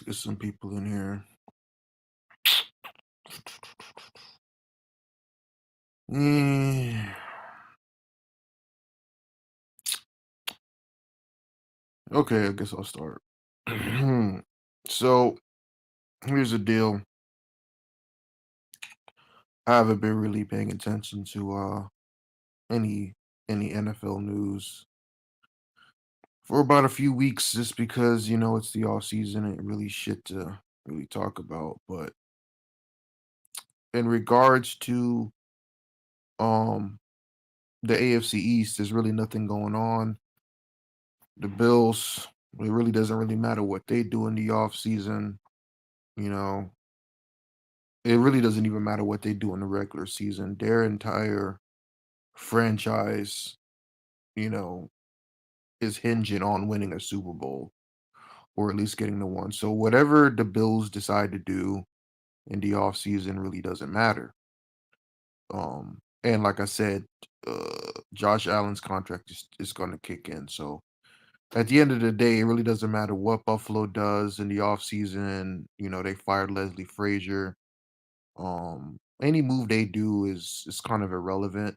Let's get some people in here. Mm, okay, I guess I'll start. So here's the deal. I haven't been really paying attention to any any NFL news for about a few weeks just because, it's the off season and really shit to really talk about. But in regards to um the AFC East, there's really nothing going on. The Bills, it really doesn't really matter what they do in the off season. You know, it really doesn't even matter what they do in the regular season. Their entire franchise, you know, is hinging on winning a Super Bowl or at least getting the one. So whatever the Bills decide to do in the offseason really doesn't matter. And like I said, Josh Allen's contract is going to kick in. So at the end of the day, it really doesn't matter what Buffalo does in the offseason. They fired Leslie Frazier. Any move they do is kind of irrelevant,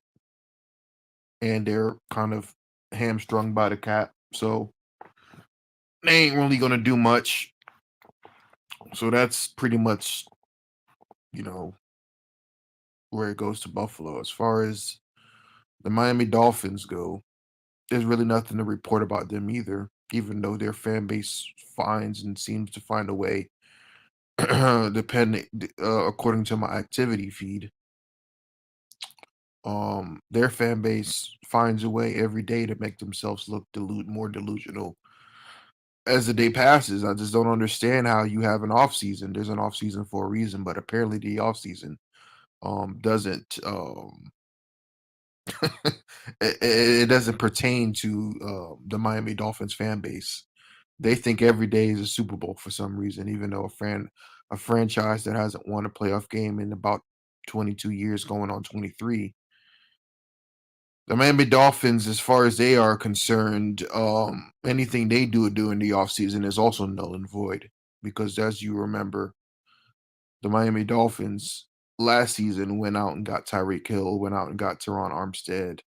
and they're kind of hamstrung by the cap. So they ain't really gonna do much. So that's pretty much, you know, where it goes to Buffalo. As far as the Miami Dolphins go, there's really nothing to report about them either, even though their fan base finds and seems to find a way, depending, according to my activity feed. Their fan base finds a way every day to make themselves look more delusional as the day passes. I just don't understand how you have an off season. There's an off season for a reason, but apparently the off season doesn't it doesn't pertain to the Miami Dolphins fan base. They think every day is a Super Bowl for some reason, even though a franchise that hasn't won a playoff game in about 22 years, going on 23. The Miami Dolphins, as far as they are concerned, anything they do during the offseason is also null and void. Because as you remember, the Miami Dolphins last season went out and got Tyreek Hill, went out and got Teron Armstead.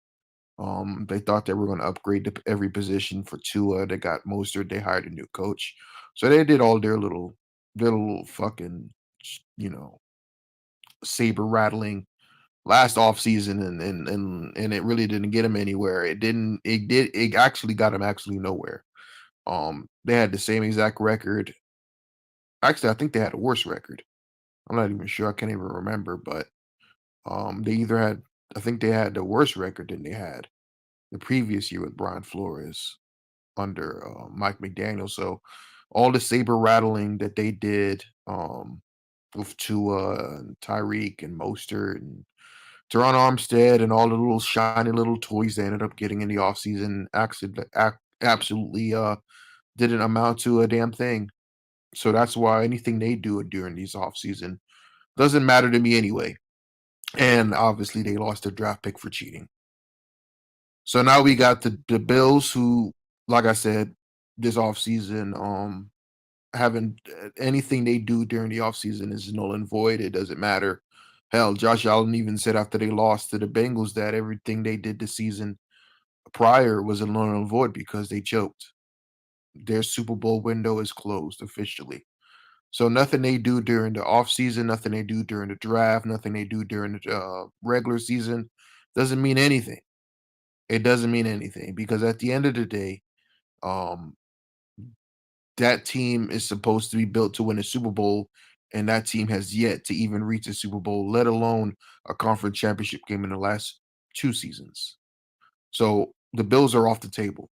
They thought they were going to upgrade every position for Tua. They got Mostert. They hired a new coach, so they did all their little fucking, you know, saber rattling last offseason, and it really didn't get him anywhere. It actually got him actually nowhere. They had the same exact record. Actually, I think they had a worse record. I'm not even sure. I can't even remember, but they either had I think they had the worse record than they had the previous year with Brian Flores under Mike McDaniel. So all the saber rattling that they did with Tua and Tyreek and Mostert and Teron Armstead and all the little shiny little toys they ended up getting in the offseason absolutely didn't amount to a damn thing. So that's why anything they do during these offseason doesn't matter to me anyway. And obviously they lost their draft pick for cheating. So now we got the Bills who, like I said, this offseason, having anything they do during the offseason is null and void. It doesn't matter. Hell, Josh Allen even said after they lost to the Bengals that everything they did this season prior was a null and void because they choked. Their Super Bowl window is closed officially. So nothing they do during the offseason, nothing they do during the draft, nothing they do during the regular season doesn't mean anything. It doesn't mean anything because at the end of the day, um, that team is supposed to be built to win a Super Bowl, and that team has yet to even reach a Super Bowl, let alone a conference championship game in the last two seasons. So the Bills are off the table.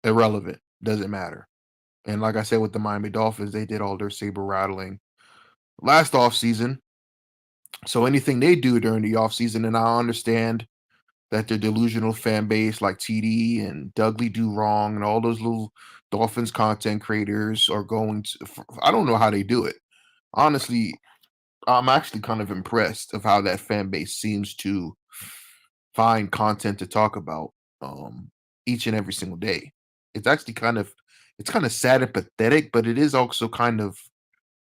Irrelevant. Doesn't matter. And like I said with the Miami Dolphins, they did all their saber rattling last offseason. So anything they do during the offseason, and I understand that their delusional fan base like TD and Dudley Do Wrong and all those little Dolphins content creators are going to. I don't know how they do it. Honestly, I'm actually kind of impressed of how that fan base seems to find content to talk about each and every single day. It's actually kind of it's kind of sad and pathetic, but it is also kind of,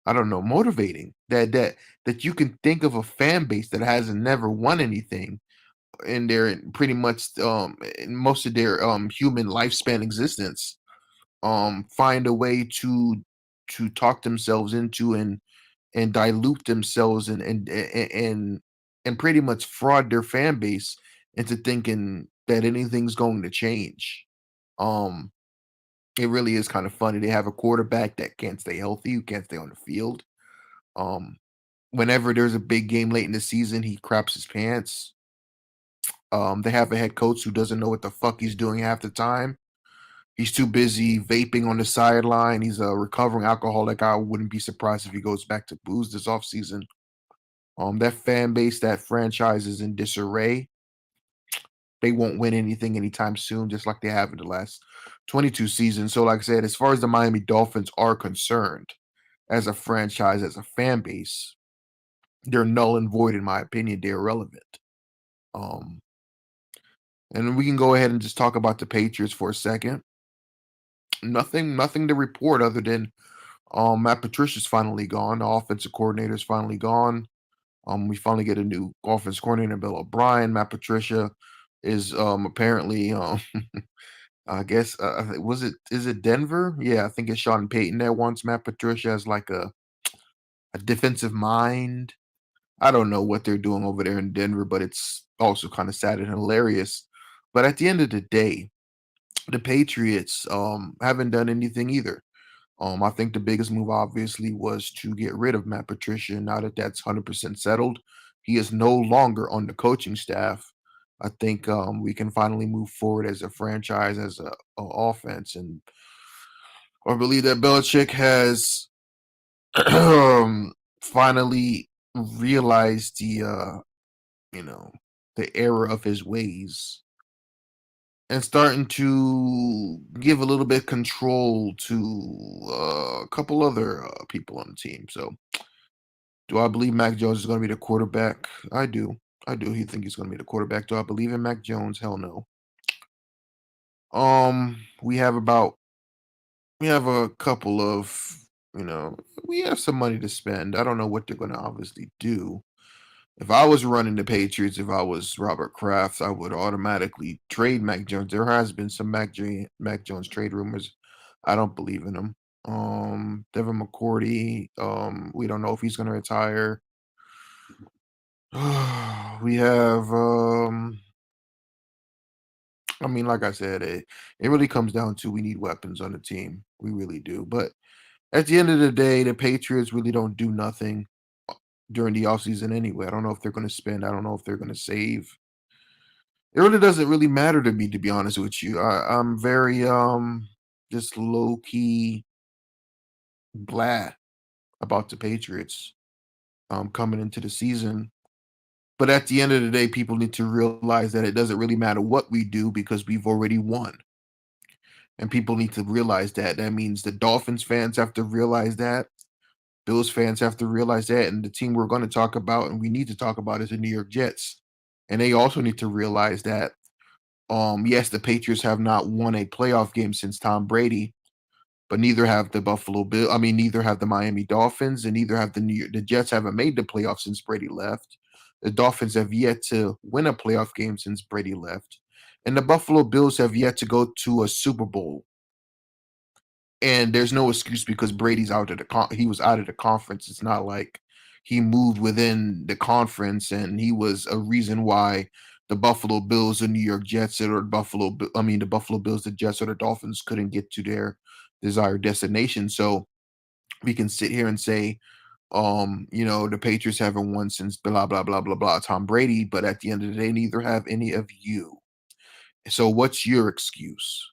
I don't know, motivating that you can think of a fan base that hasn't never won anything in their pretty much in most of their human lifespan existence, find a way to talk themselves into and dilute themselves and pretty much fraud their fan base into thinking that anything's going to change. Um, it really is kind of funny. They have a quarterback that can't stay healthy, who can't stay on the field. Um, Whenever there's a big game late in the season, he craps his pants. They have a head coach who doesn't know what the fuck he's doing half the time. He's too busy vaping on the sideline. He's a recovering alcoholic. I wouldn't be surprised if he goes back to booze this offseason. That fan base, that franchise is in disarray. They won't win anything anytime soon, just like they have in the last 22 seasons. So, like I said, as far as the Miami Dolphins are concerned, as a franchise, as a fan base, they're null and void, in my opinion. They're irrelevant. Um, and we can go ahead and just talk about the Patriots for a second. Nothing to report other than Matt Patricia's finally gone. The offensive coordinator's finally gone. We finally get a new offense coordinator, Bill O'Brien. Matt Patricia is apparently I guess was it is it Denver? Yeah, I think it's Sean Payton that wants Matt Patricia as like a defensive mind. I don't know what they're doing over there in Denver, but it's also kind of sad and hilarious. But at the end of the day, the Patriots haven't done anything either. I think the biggest move obviously was to get rid of Matt Patricia. Now that that's 100% settled, he is no longer on the coaching staff. I think we can finally move forward as a franchise, as a offense, and I believe that Belichick has finally realized you know the error of his ways and starting to give a little bit control to a couple other people on the team. So, do I believe Mac Jones is going to be the quarterback? I do. I do. He think he's going to be the quarterback. Do I believe in Mac Jones? Hell no. We have about we have a couple of you know we have some money to spend. I don't know what they're going to obviously do. If I was running the Patriots, if I was Robert Kraft, I would automatically trade Mac Jones. There has been some Mac Jones trade rumors. I don't believe in them. Devin McCourty, we don't know if he's going to retire. We have, I mean, like I said, it really comes down to we need weapons on the team. We really do. But at the end of the day, the Patriots really don't do nothing during the offseason anyway. I don't know if they're going to spend. I don't know if they're going to save. It really doesn't really matter to me, to be honest with you. I'm very just low key blah about the Patriots coming into the season. But at the end of the day, people need to realize that it doesn't really matter what we do because we've already won. And people need to realize that. That means the Dolphins fans have to realize that. Bills fans have to realize that. And the team we're going to talk about and we need to talk about is the New York Jets. And they also need to realize that yes, the Patriots have not won a playoff game since Tom Brady, but neither have the Buffalo Bill. I mean, neither have the Miami Dolphins, and neither have the Jets haven't made the playoffs since Brady left. The Dolphins have yet to win a playoff game since Brady left, and the Buffalo Bills have yet to go to a Super Bowl. And there's no excuse because Brady's out of he was out of the conference. It's not like he moved within the conference and he was a reason why the Buffalo Bills, the New York Jets, or the Buffalo Bills, the Jets, or the Dolphins couldn't get to their desired destination. So we can sit here and say, the Patriots haven't won since blah blah blah blah blah Tom Brady, but at the end of the day, neither have any of you. So what's your excuse?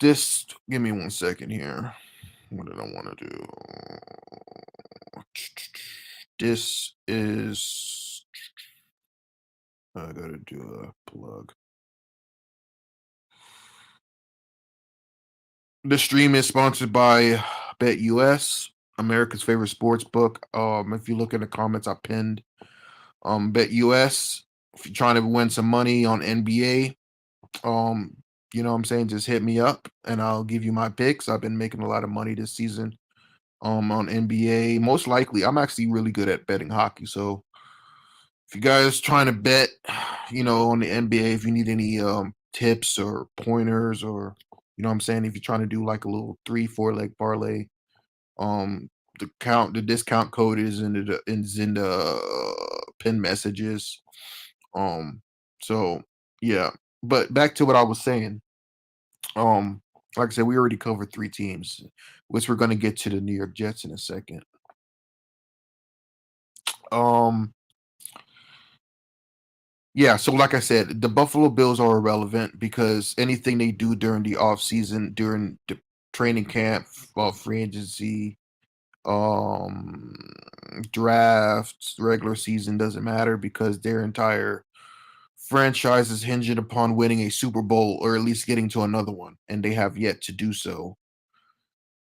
Just give me 1 second here. What did I want to do? This is I gotta do a plug. The stream is sponsored by BetUS, America's favorite sports book. If you look in the comments, I pinned BetUS. If you're trying to win some money on NBA, You know what I'm saying? Just hit me up and I'll give you my picks. I've been making a lot of money this season on NBA. Most likely, I'm actually really good at betting hockey. So if you guys trying to bet, on the NBA, if you need any tips or pointers or what I'm saying, if you're trying to do like a little 3, 4 leg parlay, um the discount code is in the pin messages. Um so yeah. But back to what I was saying. Um, like I said, we already covered 3 teams, which we're gonna get to the New York Jets in a second. Um, yeah, so like I said, the Buffalo Bills are irrelevant because anything they do during the offseason, during the training camp, free agency, um, draft, regular season doesn't matter because their entire franchise is hinging upon winning a Super Bowl or at least getting to another one, and they have yet to do so.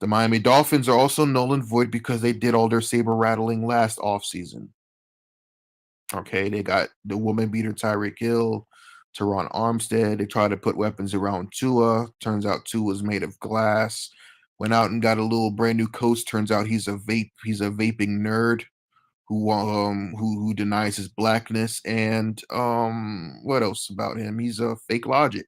The Miami Dolphins are also null and void because they did all their saber rattling last offseason. Okay, they got the woman beater Tyreek Hill, Teron Armstead. They tried to put weapons around Tua. Turns out Tua's made of glass. Went out and got a little brand new coach. Turns out he's a vape. He's a vaping nerd who denies his blackness. And what else about him? He's a fake logic.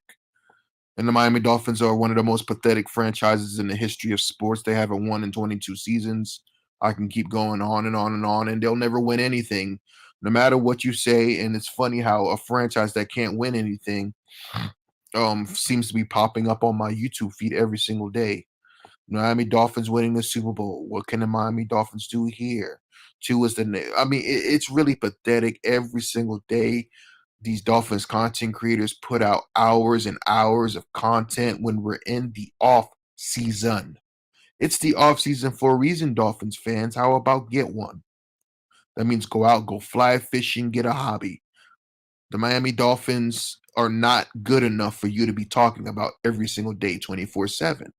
And the Miami Dolphins are one of the most pathetic franchises in the history of sports. They haven't won in 22 seasons. I can keep going on and on and on, and they'll never win anything, no matter what you say. And it's funny how a franchise that can't win anything seems to be popping up on my YouTube feed every single day. Miami Dolphins winning the Super Bowl. What can the Miami Dolphins do here? Two is the I mean, it's really pathetic every single day. These Dolphins content creators put out hours and hours of content when we're in the off season. It's the off season for a reason, Dolphins fans. How about get one? That means go out, go fly fishing, get a hobby. The Miami Dolphins are not good enough for you to be talking about every single day, 24/7.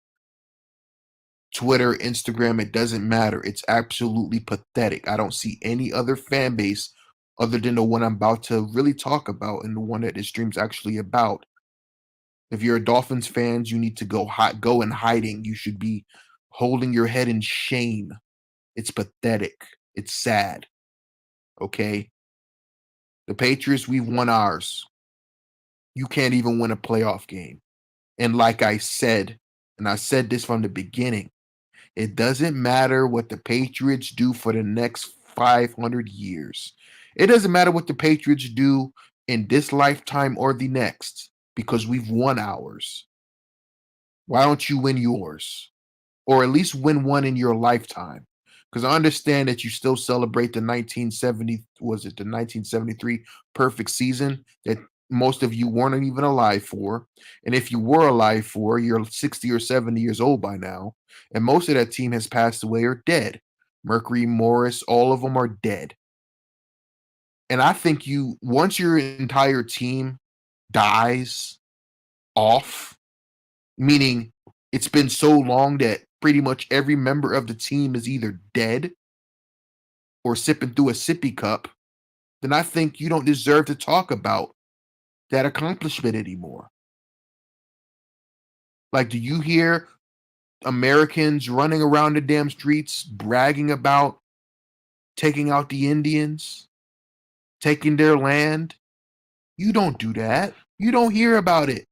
Twitter, Instagram, it doesn't matter. It's absolutely pathetic. I don't see any other fan base other than the one I'm about to really talk about and the one that this stream's actually about. If you're a Dolphins fan, you need to go in hiding. You should be holding your head in shame. It's pathetic. It's sad. Okay? The Patriots, we've won ours. You can't even win a playoff game. And like I said, and I said this from the beginning, it doesn't matter what the Patriots do for the next 500 years. It doesn't matter what the Patriots do in this lifetime or the next because we've won ours. Why don't you win yours? Or at least win one in your lifetime? Because I understand that you still celebrate the 1970, was it the 1973 perfect season that most of you weren't even alive for. And if you were alive for, you're 60 or 70 years old by now. And most of that team has passed away or dead. Mercury, Morris, all of them are dead. And I think once your entire team dies off, meaning it's been so long that pretty much every member of the team is either dead or sipping through a sippy cup, then I think you don't deserve to talk about that accomplishment anymore. Like, do you hear Americans running around the damn streets bragging about taking out the Indians, taking their land? You don't do that. You don't hear about it.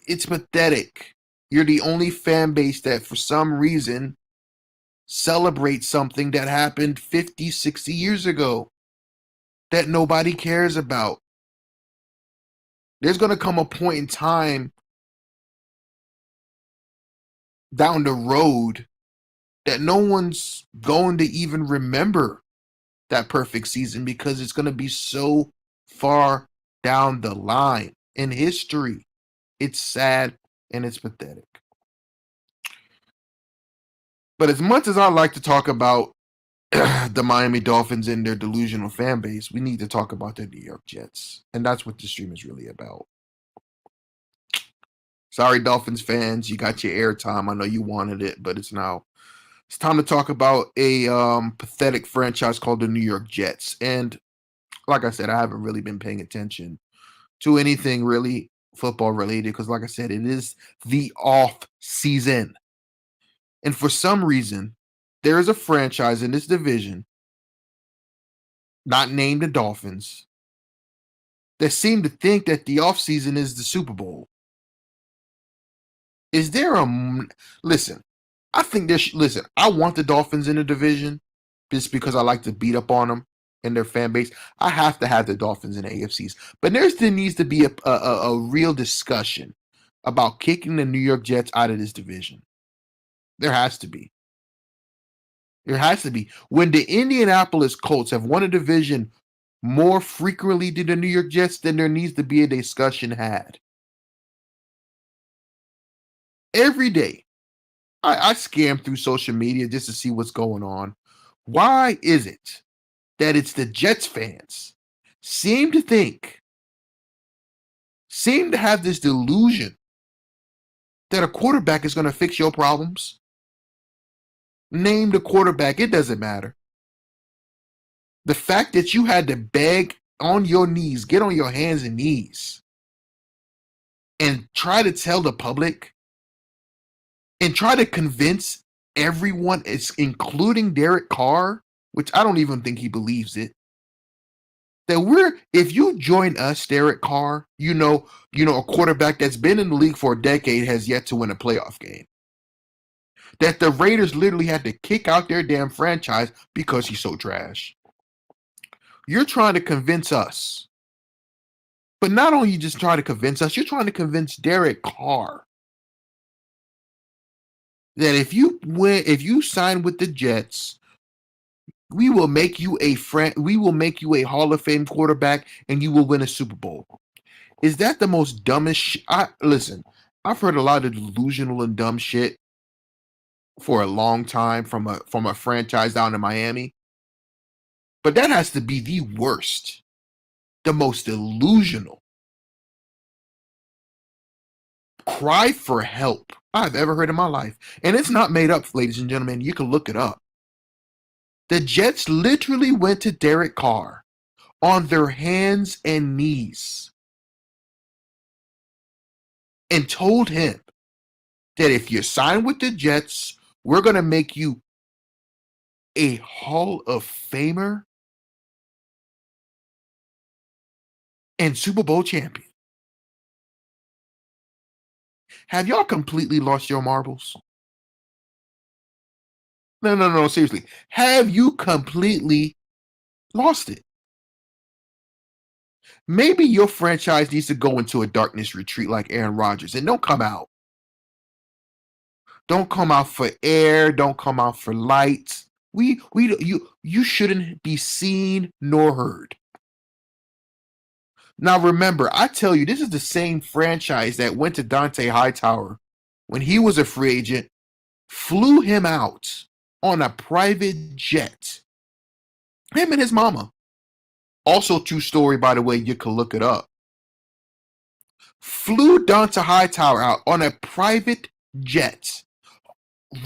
It's pathetic. You're the only fan base that, for some reason, celebrates something that happened 50, 60 years ago that nobody cares about. There's going to come a point in time down the road that no one's going to even remember that perfect season because it's going to be so far down the line in history. It's sad and it's pathetic. But as much as I like to talk about the Miami Dolphins and their delusional fan base, we need to talk about the New York Jets. And that's what this stream is really about. Sorry, Dolphins fans, you got your airtime. I know you wanted it, but it's time to talk about a pathetic franchise called the New York Jets. And like I said, I haven't really been paying attention to anything really football related because, like I said, it is the off season. And for some reason, there is a franchise in this division, not named the Dolphins, that seem to think that the offseason is the Super Bowl. Is there listen? I think there's listen. I want the Dolphins in the division just because I like to beat up on them and their fan base. I have to have the Dolphins in the AFCs, but there needs to be a real discussion about kicking the New York Jets out of this division. There has to be. There has to be. When the Indianapolis Colts have won a division more frequently than the New York Jets, then there needs to be a discussion had. Every day, I scam through social media just to see what's going on. Why is it that it's the Jets fans seem to think, seem to have this delusion that a quarterback is going to fix your problems? Name the quarterback, it doesn't matter. The fact that you had to beg on your knees, get on your hands and knees, and try to tell the public and try to convince everyone, it's including Derek Carr, which I don't even think he believes it, that if you join us, Derek Carr, a quarterback that's been in the league for a decade has yet to win a playoff game. That the Raiders literally had to kick out their damn franchise because he's so trash. You're trying to convince us. But not only you just trying to convince us, you're trying to convince Derek Carr that if you sign with the Jets, we will make you a Hall of Fame quarterback and you will win a Super Bowl. Is that the most dumbest listen, I've heard a lot of delusional and dumb shit for a long time from a franchise down in Miami. But that has to be the worst, the most delusional cry for help I've ever heard in my life. And it's not made up, ladies and gentlemen. You can look it up. The Jets literally went to Derek Carr on their hands and knees and told him that if you sign with the Jets, we're going to make you a Hall of Famer and Super Bowl champion. Have y'all completely lost your marbles? No, seriously. Have you completely lost it? Maybe your franchise needs to go into a darkness retreat like Aaron Rodgers and don't come out. Don't come out for air. Don't come out for lights. You shouldn't be seen nor heard. Now remember, I tell you, this is the same franchise that went to Dante Hightower when he was a free agent, flew him out on a private jet. Him and his mama. Also, true story, by the way, you can look it up. Flew Dante Hightower out on a private jet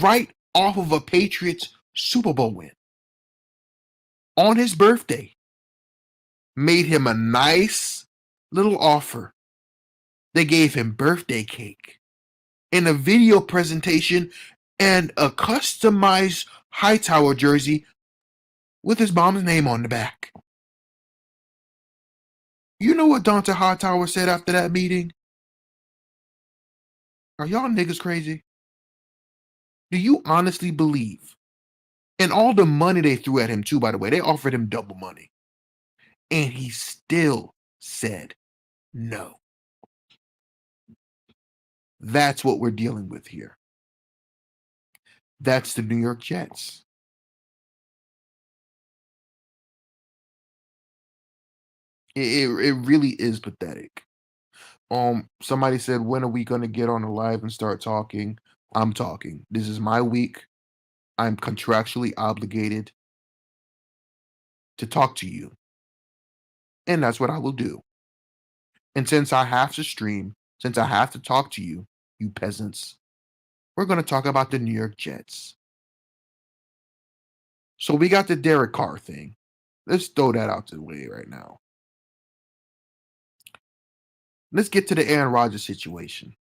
right off of a Patriots Super Bowl win on his birthday. Made him a nice little offer. They gave him birthday cake and a video presentation and a customized Hightower jersey with his mom's name on the back. You know what Dante Hightower said after that meeting? Are y'all niggas crazy? Do you honestly believe? And all the money they threw at him too, by the way, they offered him double money. And he still said no. That's what we're dealing with here. That's the New York Jets. It really is pathetic. Somebody said, when are we gonna get on the live and start talking? I'm talking. This is my week. I'm contractually obligated to talk to you. And that's what I will do. And since I have to stream, since I have to talk to you, you peasants, we're gonna talk about the New York Jets. So we got the Derek Carr thing. Let's throw that out to the way right now. Let's get to the Aaron Rodgers situation,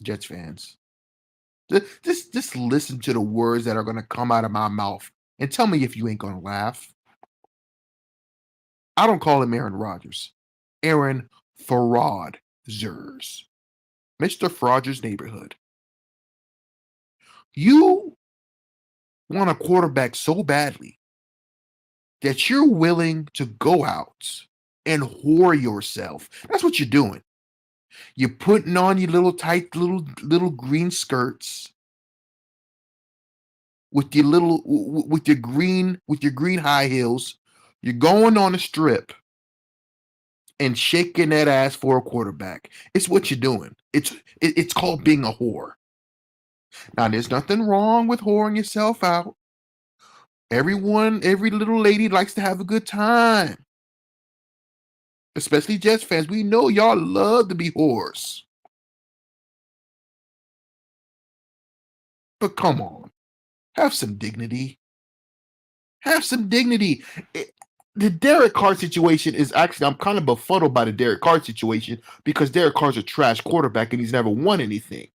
Jets fans. Just listen to the words that are going to come out of my mouth and tell me if you ain't going to laugh. I don't call him Aaron Rodgers. Aaron Fraudsters. Mr. Fraudsters neighborhood. You want a quarterback so badly that you're willing to go out and whore yourself. That's what you're doing. You're putting on your little tight little green skirts with your green high heels. You're going on a strip and shaking that ass for a quarterback. It's what you're doing. It's called being a whore. Now, there's nothing wrong with whoring yourself out. Every little lady likes to have a good time. Especially Jets fans. We know y'all love to be whores. But come on. Have some dignity. Have some dignity. The Derek Carr situation is actually, I'm kind of befuddled by the Derek Carr situation because Derek Carr's a trash quarterback and he's never won anything.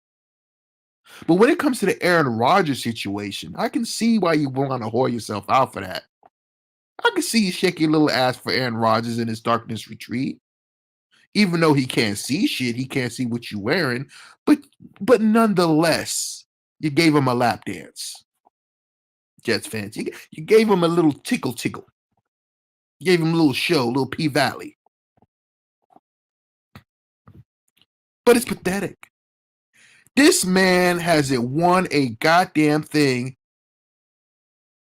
But when it comes to the Aaron Rodgers situation, I can see why you want to whore yourself out for that. I can see you shake your little ass for Aaron Rodgers in his darkness retreat. Even though he can't see shit, he can't see what you're wearing. But nonetheless, you gave him a lap dance. Jets fans, you gave him a little tickle. You gave him a little show, a little P Valley. But it's pathetic. This man hasn't won a goddamn thing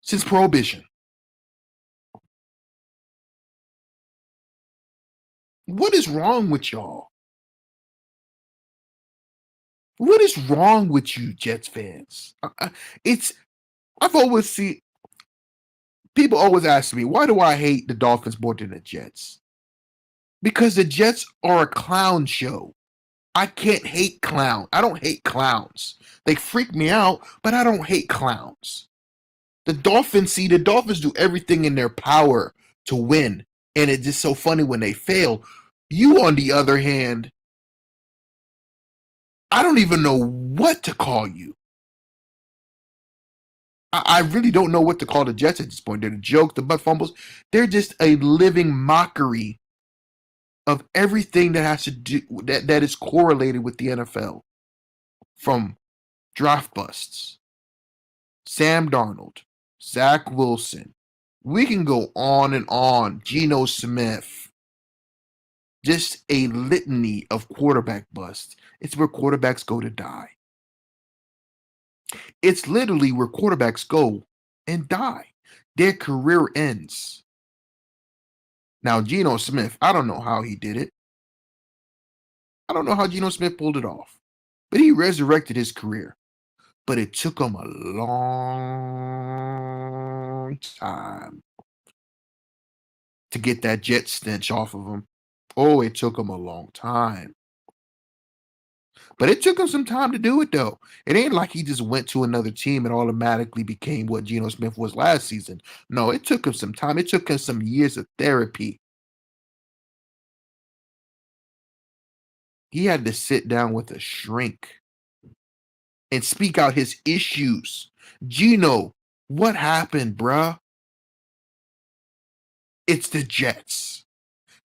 since Prohibition. What is wrong with y'all? What is wrong with you, Jets fans? I've always seen people always ask me, why do I hate the Dolphins more than the Jets? Because the Jets are a clown show. I can't hate clown. I don't hate clowns. They freak me out, but I don't hate clowns. The Dolphins do everything in their power to win, and it's just so funny when they fail. You, on the other hand, I don't even know what to call you. I really don't know what to call the Jets at this point. They're the joke, the butt fumbles. They're just a living mockery of everything that has to do that is correlated with the NFL. From draft busts, Sam Darnold, Zach Wilson. We can go on and on. Geno Smith. Just a litany of quarterback busts. It's where quarterbacks go to die. It's literally where quarterbacks go and die. Their career ends. Now, Geno Smith, I don't know how he did it. I don't know how Geno Smith pulled it off. But he resurrected his career. But it took him a long time to get that jet stench off of him. Oh, it took him a long time. But it took him some time to do it, though. It ain't like he just went to another team and automatically became what Geno Smith was last season. No, it took him some time. It took him some years of therapy. He had to sit down with a shrink and speak out his issues. Geno, what happened, bruh? It's the Jets.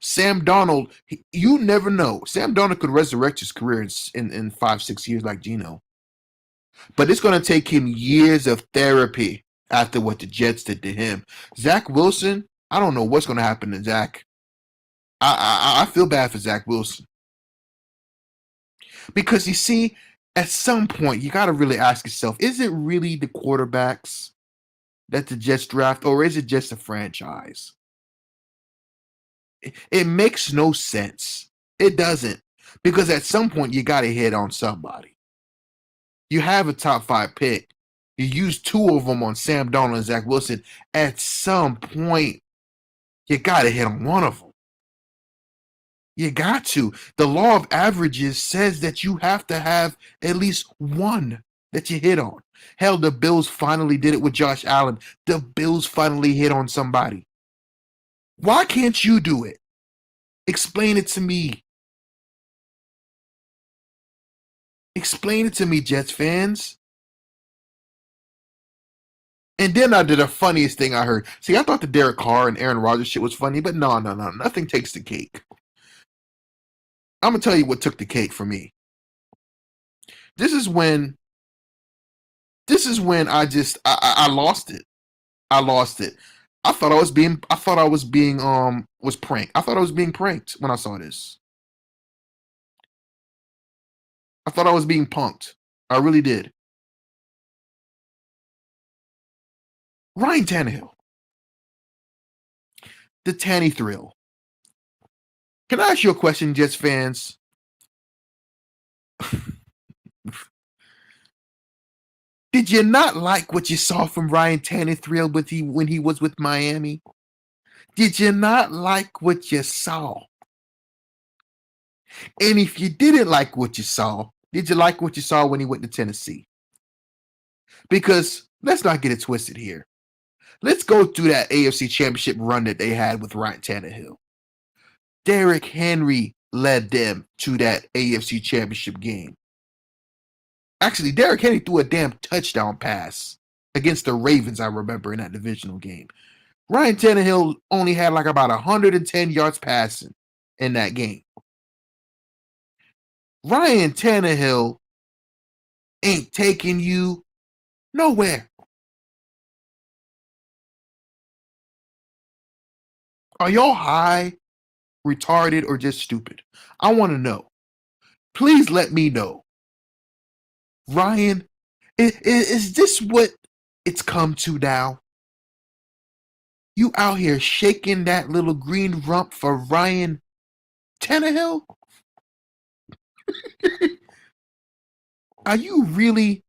Sam Darnold, you never know. Sam Darnold could resurrect his career in 5-6 years like Geno. But it's going to take him years of therapy after what the Jets did to him. Zach Wilson, I don't know what's going to happen to Zach. I feel bad for Zach Wilson. Because you see, at some point, you got to really ask yourself, is it really the quarterbacks that the Jets draft, or is it just a franchise? It makes no sense. It doesn't. Because at some point, you got to hit on somebody. You have a top 5 pick. You use 2 of them on Sam Darnold and Zach Wilson. At some point, you got to hit on one of them. You got to. The law of averages says that you have to have at least one that you hit on. Hell, the Bills finally did it with Josh Allen. The Bills finally hit on somebody. Why can't you do it? Explain it to me. Explain it to me, Jets fans. And then I did the funniest thing I heard. See, I thought the Derek Carr and Aaron Rodgers shit was funny, but no. Nothing takes the cake. I'm gonna tell you what took the cake for me. This is when I lost it. I lost it. I thought I was being was pranked. I thought I was being pranked when I saw this. I thought I was being punked. I really did. Ryan Tannehill, the Tanny Thrill. Can I ask you a question, Jets fans? Did you not like what you saw from Ryan Tannehill when he was with Miami? Did you not like what you saw? And if you didn't like what you saw, did you like what you saw when he went to Tennessee? Because let's not get it twisted here. Let's go through that AFC Championship run that they had with Ryan Tannehill. Derrick Henry led them to that AFC Championship game. Actually, Derrick Henry threw a damn touchdown pass against the Ravens, I remember, in that divisional game. Ryan Tannehill only had like about 110 yards passing in that game. Ryan Tannehill ain't taking you nowhere. Are y'all high, retarded, or just stupid? I want to know. Please let me know. Ryan, is this what it's come to now? You out here shaking that little green rump for Ryan Tannehill? Are you really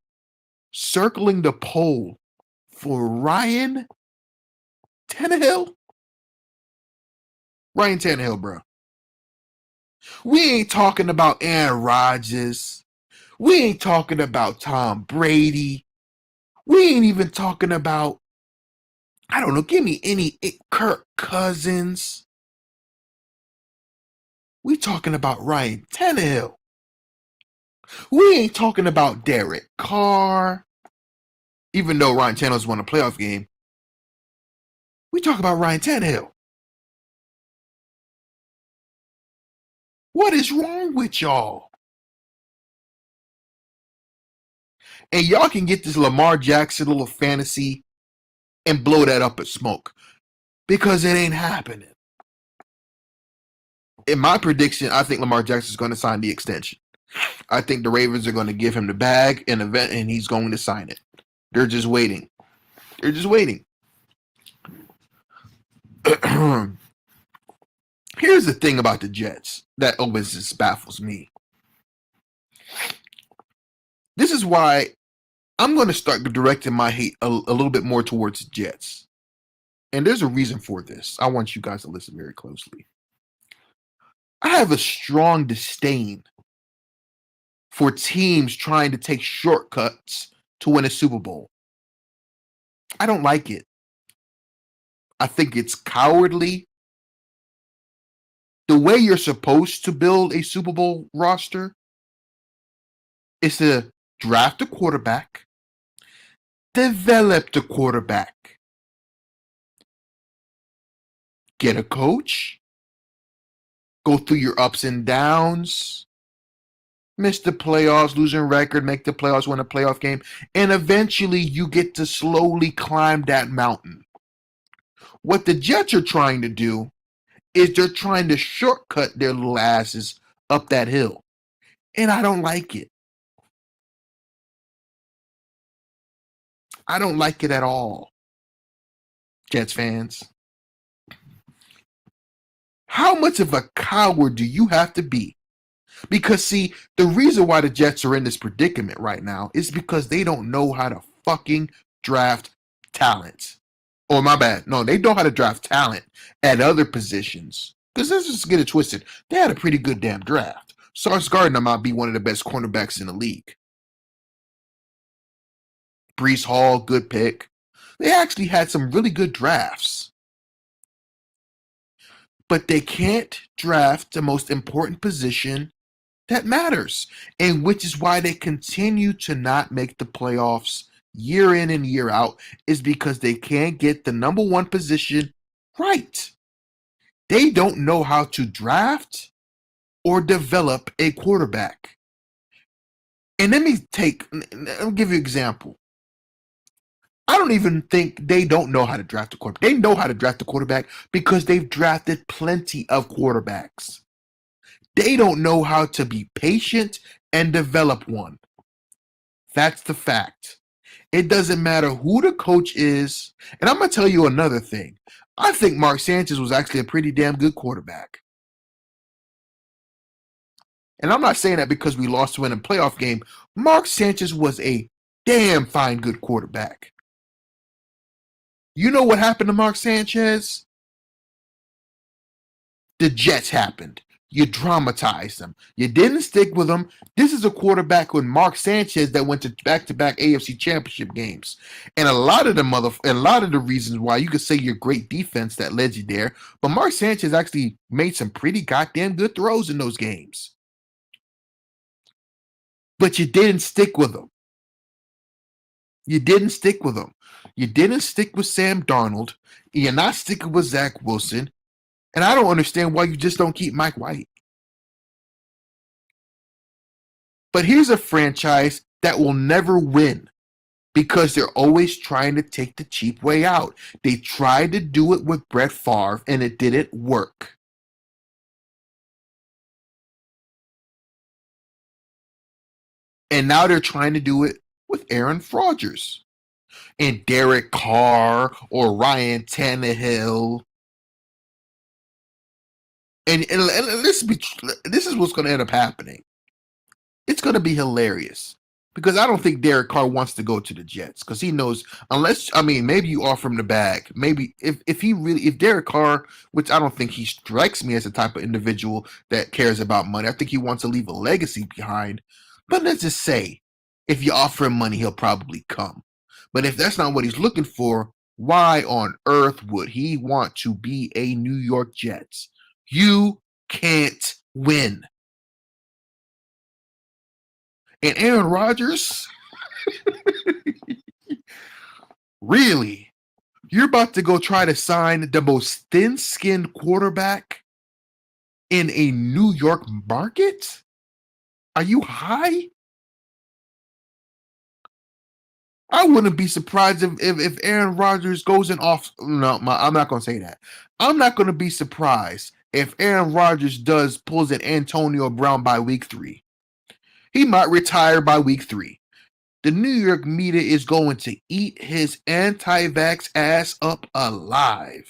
circling the pole for Ryan Tannehill? Ryan Tannehill, bro. We ain't talking about Aaron Rodgers. We ain't talking about Tom Brady. We ain't even talking about, I don't know, give me any Kirk Cousins. We talking about Ryan Tannehill. We ain't talking about Derek Carr. Even though Ryan Tannehill's won a playoff game, we talk about Ryan Tannehill. What is wrong with y'all? And y'all can get this Lamar Jackson little fantasy and blow that up at smoke because it ain't happening. In my prediction, I think Lamar Jackson is going to sign the extension. I think the Ravens are going to give him the bag and event, and he's going to sign it. They're just waiting. They're just waiting. Here's the thing about the Jets that always just baffles me. This is why I'm going to start directing my hate a little bit more towards the Jets. And there's a reason for this. I want you guys to listen very closely. I have a strong disdain for teams trying to take shortcuts to win a Super Bowl. I don't like it. I think it's cowardly. The way you're supposed to build a Super Bowl roster is to draft a quarterback, develop the quarterback, get a coach, go through your ups and downs, miss the playoffs, losing record, make the playoffs, win a playoff game, and eventually you get to slowly climb that mountain. What the Jets are trying to do is they're trying to shortcut their little asses up that hill. And I don't like it. I don't like it at all. Jets fans. How much of a coward do you have to be? Because, see, the reason why the Jets are in this predicament right now is because they don't know how to fucking draft talent. Oh, my bad. No, they know how to draft talent at other positions. Because let's just get it twisted. They had a pretty good damn draft. Sauce Gardner might be one of the best cornerbacks in the league. Breece Hall, good pick. They actually had some really good drafts. but they can't draft the most important position that matters, and which is why they continue to not make the playoffs year in and year out, is because they can't get the number one position right. They don't know how to draft or develop a quarterback. And let me give you an example. I don't even think they don't know how to draft a quarterback. They know how to draft a quarterback because they've drafted plenty of quarterbacks. They don't know how to be patient and develop one. That's the fact. It doesn't matter who the coach is. And I'm going to tell you another thing. I think Mark Sanchez was actually a pretty damn good quarterback. And I'm not saying that because we lost to him in a playoff game. Mark Sanchez was a damn fine good quarterback. You know what happened to Mark Sanchez? The Jets happened. You dramatized them. You didn't stick with them. This is a quarterback with Mark Sanchez that went to back-to-back AFC Championship games, and a lot of the reasons why you could say your great defense that led you there. But Mark Sanchez actually made some pretty goddamn good throws in those games. But you didn't stick with them. You didn't stick with them. You didn't stick with Sam Darnold. You're not sticking with Zach Wilson. And I don't understand why you just don't keep Mike White. But here's a franchise that will never win because they're always trying to take the cheap way out. They tried to do it with Brett Favre, and it didn't work. And now they're trying to do it with Aaron Rodgers and Derek Carr or Ryan Tannehill. And this is what's going to end up happening. It's going to be hilarious because I don't think Derek Carr wants to go to the Jets because he knows maybe you offer him the bag. Maybe if Derek Carr, which I don't think he strikes me as the type of individual that cares about money. I think he wants to leave a legacy behind. But let's just say if you offer him money, he'll probably come. But if that's not what he's looking for, why on earth would he want to be a New York Jets? You can't win. And Aaron Rodgers, really? You're about to go try to sign the most thin-skinned quarterback in a New York market? Are you high? I wouldn't be surprised if Aaron Rodgers goes in off. No, I'm not going to say that. I'm not going to be surprised if Aaron Rodgers pulls an Antonio Brown by week 3. He might retire by week 3. The New York media is going to eat his anti-vax ass up alive.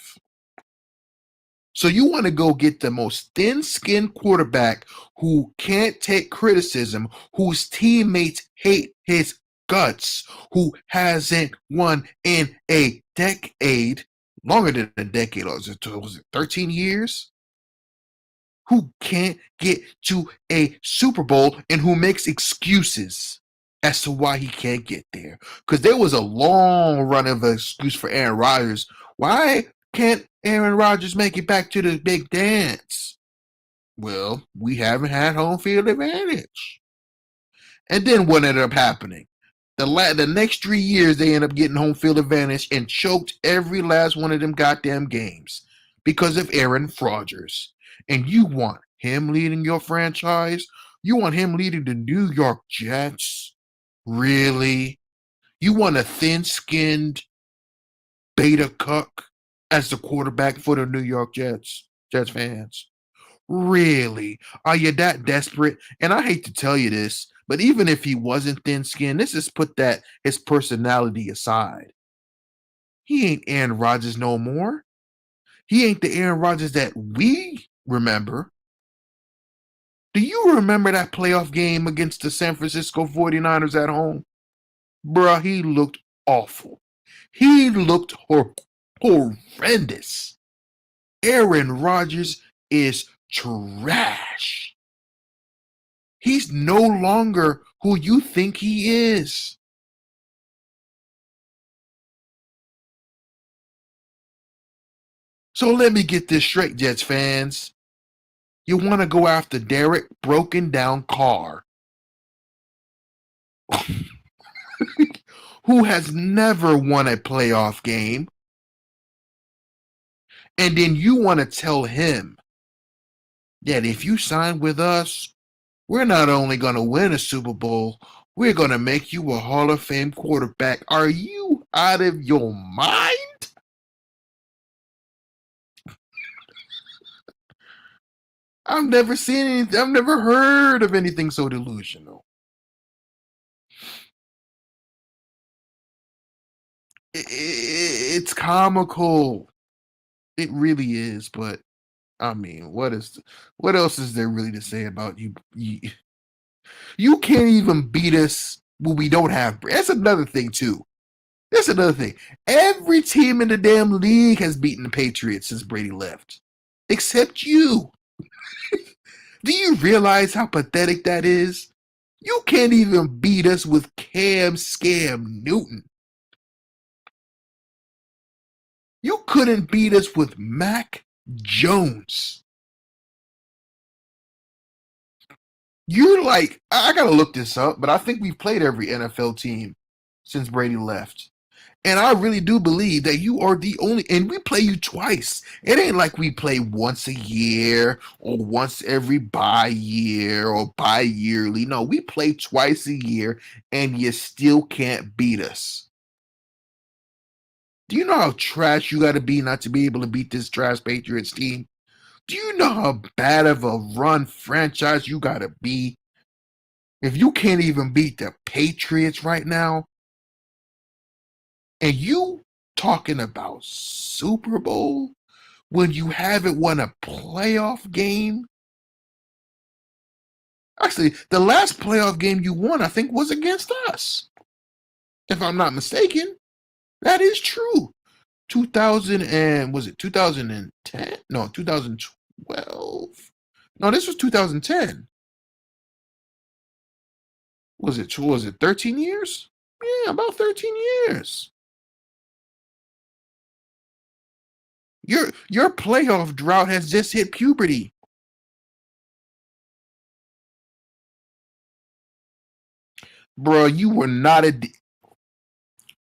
So you want to go get the most thin-skinned quarterback who can't take criticism, whose teammates hate his guts, who hasn't won in a decade, longer than a decade, was it 13 years? Who can't get to a Super Bowl and who makes excuses as to why he can't get there. Because there was a long run of an excuse for Aaron Rodgers. Why can't Aaron Rodgers make it back to the big dance? Well, we haven't had home field advantage. And then what ended up happening? The next 3 years, they end up getting home field advantage and choked every last one of them goddamn games because of Aaron Rodgers. And you want him leading your franchise? You want him leading the New York Jets? Really? You want a thin-skinned beta cuck as the quarterback for the New York Jets fans? Really? Are you that desperate? And I hate to tell you this, but even if he wasn't thin-skinned, let's just put his personality aside. He ain't Aaron Rodgers no more. He ain't the Aaron Rodgers that we remember. Do you remember that playoff game against the San Francisco 49ers at home? Bruh, he looked awful. He looked horrendous. Aaron Rodgers is trash. He's no longer who you think he is. So let me get this straight, Jets fans. You want to go after Derek Broken Down Carr, who has never won a playoff game, and then you want to tell him that if you sign with us, we're not only going to win a Super Bowl, we're going to make you a Hall of Fame quarterback. Are you out of your mind? I've never seen anything, I've never heard of anything so delusional. It's comical. It really is, but I mean, what else is there really to say about you? You can't even beat us when we don't have. That's another thing too. That's another thing. Every team in the damn league has beaten the Patriots since Brady left, except you. Do you realize how pathetic that is? You can't even beat us with Cam Scam Newton. You couldn't beat us with Mac Jones. You're like, I gotta look this up, but I think we've played every NFL team since Brady left. And I really do believe that you are the only, and we play you twice. It ain't like we play once a year or once every bi-year or bi-yearly. No, we play twice a year and you still can't beat us. Do you know how trash you got to be not to be able to beat this trash Patriots team? Do you know how bad of a run franchise you got to be if you can't even beat the Patriots right now? And you talking about Super Bowl when you haven't won a playoff game? Actually, the last playoff game you won, I think, was against us. If I'm not mistaken. That is true. 2000 and was it 2010? No, 2012. No, this was 2010. Was it 13 years? Yeah, about 13 years. Your playoff drought has just hit puberty. Bro, you were not a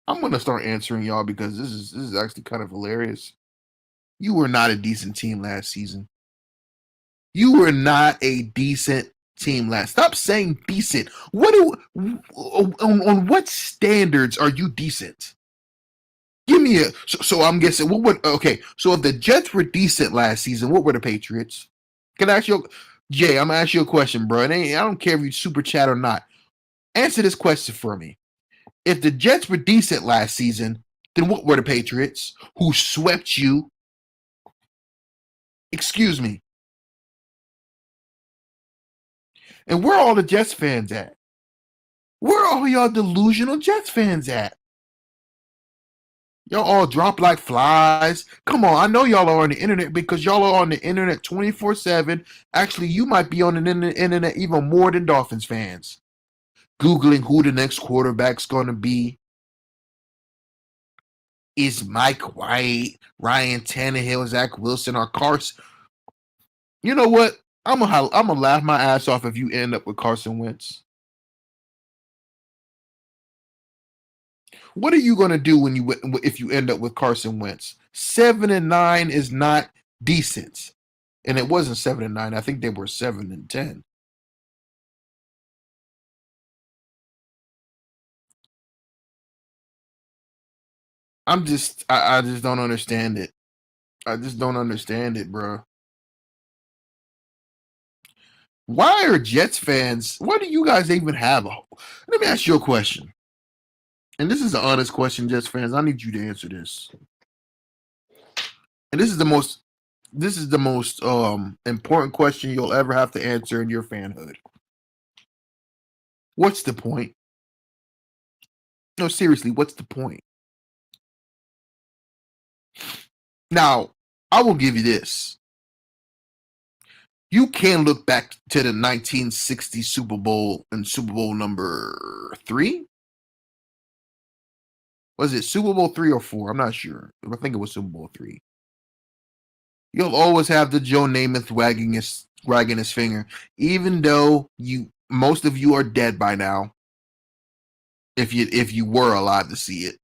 I'm gonna start answering y'all because this is actually kind of hilarious. You were not a decent team last season. You were not a decent team last. Stop saying decent. What do on what standards are you decent? Give me a so I'm guessing what would okay. So if the Jets were decent last season, what were the Patriots? Can I ask you, Jay? I'm gonna ask you a question, bro. I don't care if you super chat or not. Answer this question for me. If the Jets were decent last season, then what were the Patriots who swept you? Excuse me. And where are all the Jets fans at? Where are all y'all delusional Jets fans at? Y'all all drop like flies. Come on, I know y'all are on the internet because y'all are on the internet 24/7. Actually, you might be on the internet even more than Dolphins fans. Googling who the next quarterback's going to be. Is Mike White, Ryan Tannehill, Zach Wilson, or Carson? You know what? I'm gonna laugh my ass off if you end up with Carson Wentz. What are you gonna do when if you end up with Carson Wentz? 7-9 is not decent, and it wasn't 7-9. I think they were 7-10. I just don't understand it. I just don't understand it, bro. Why are Jets fans? Why do you guys even have a? Let me ask you a question, and this is an honest question, Jets fans. I need you to answer this. And this is the most important question you'll ever have to answer in your fanhood. What's the point? No, seriously, what's the point? Now, I will give you this. You can look back to the 1960 Super Bowl and Super Bowl number 3. Was it Super Bowl 3 or 4? I'm not sure. I think it was Super Bowl 3. You'll always have the Joe Namath wagging his finger, even though most of you are dead by now. If you were alive to see it,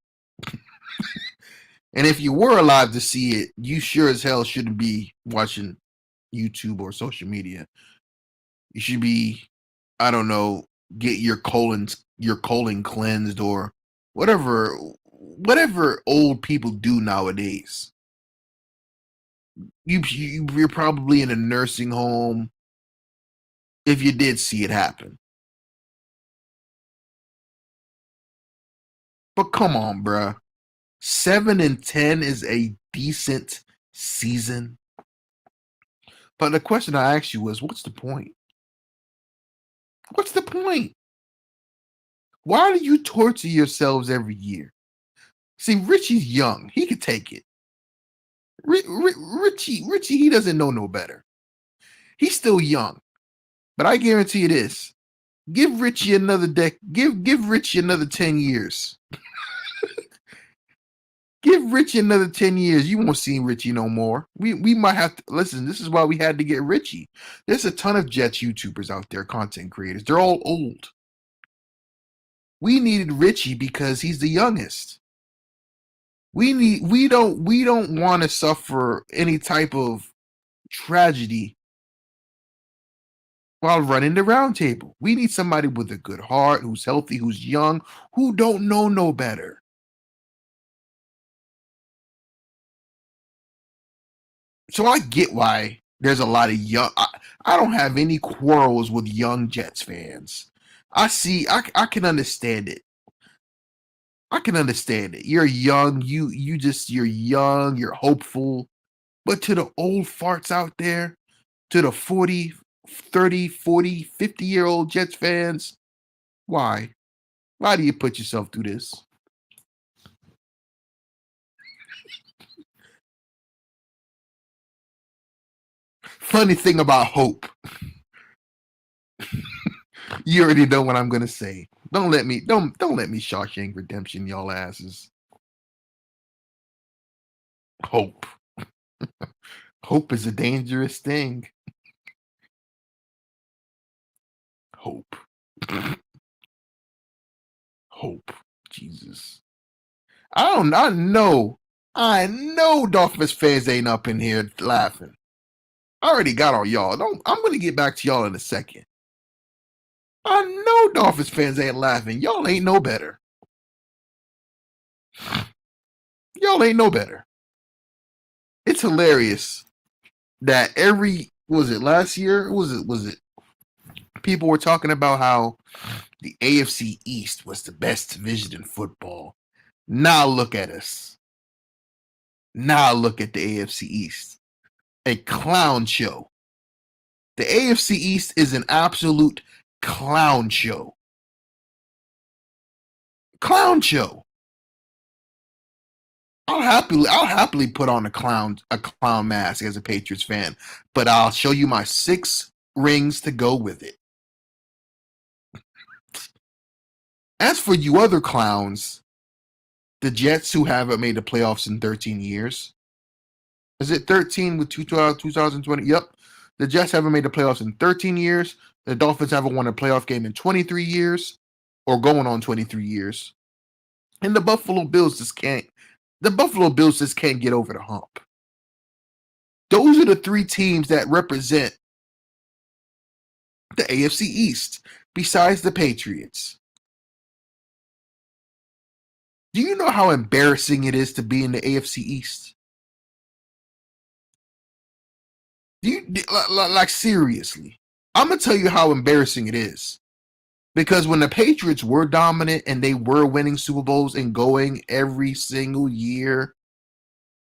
and if you were alive to see it, you sure as hell shouldn't be watching YouTube or social media. You should be, I don't know, get your colon cleansed or whatever old people do nowadays. You're probably in a nursing home if you did see it happen. But come on, bruh. 7-10 is a decent season. But the question I asked you was, what's the point? What's the point? Why do you torture yourselves every year? See, Richie's young. He could take it. Richie, he doesn't know no better. He's still young. But I guarantee you this. Give Richie another give Richie another 10 years. Give Richie another 10 years. You won't see Richie no more. We might have to listen. This is why we had to get Richie. There's a ton of Jets YouTubers out there, content creators. They're all old. We needed Richie because he's the youngest. We don't want to suffer any type of tragedy while running the roundtable. We need somebody with a good heart, who's healthy, who's young, who don't know no better. So I get why there's a lot of young. I don't have any quarrels with young Jets fans. I can understand it. I can understand it. You're young. You're young. You're hopeful. But to the old farts out there, to the 40, 30, 40, 50-year-old Jets fans, why? Why do you put yourself through this? Funny thing about hope. You already know what I'm gonna say. Don't let me Shawshank Redemption y'all asses. Hope. Hope is a dangerous thing. Hope. Hope. Jesus. I know Dolphins fans ain't up in here laughing. I already got all y'all. I'm gonna get back to y'all in a second. I know Dolphins fans ain't laughing. Y'all ain't no better. Y'all ain't no better. It's hilarious that was it last year? Was it people were talking about how the AFC East was the best division in football. Now look at us. Now look at the AFC East. A clown show. The AFC East is an absolute clown show. Clown show. I'll happily put on a clown mask as a Patriots fan, but I'll show you my 6 rings to go with it. As for you other clowns, the Jets who haven't made the playoffs in 13 years. Is it 13 with 2020? Yep. The Jets haven't made the playoffs in 13 years. The Dolphins haven't won a playoff game in 23 years or going on 23 years. And the Buffalo Bills just can't get over the hump. Those are the 3 teams that represent the AFC East besides the Patriots. Do you know how embarrassing it is to be in the AFC East? Like seriously? I'm going to tell you how embarrassing it is. Because when the Patriots were dominant and they were winning Super Bowls and going every single year,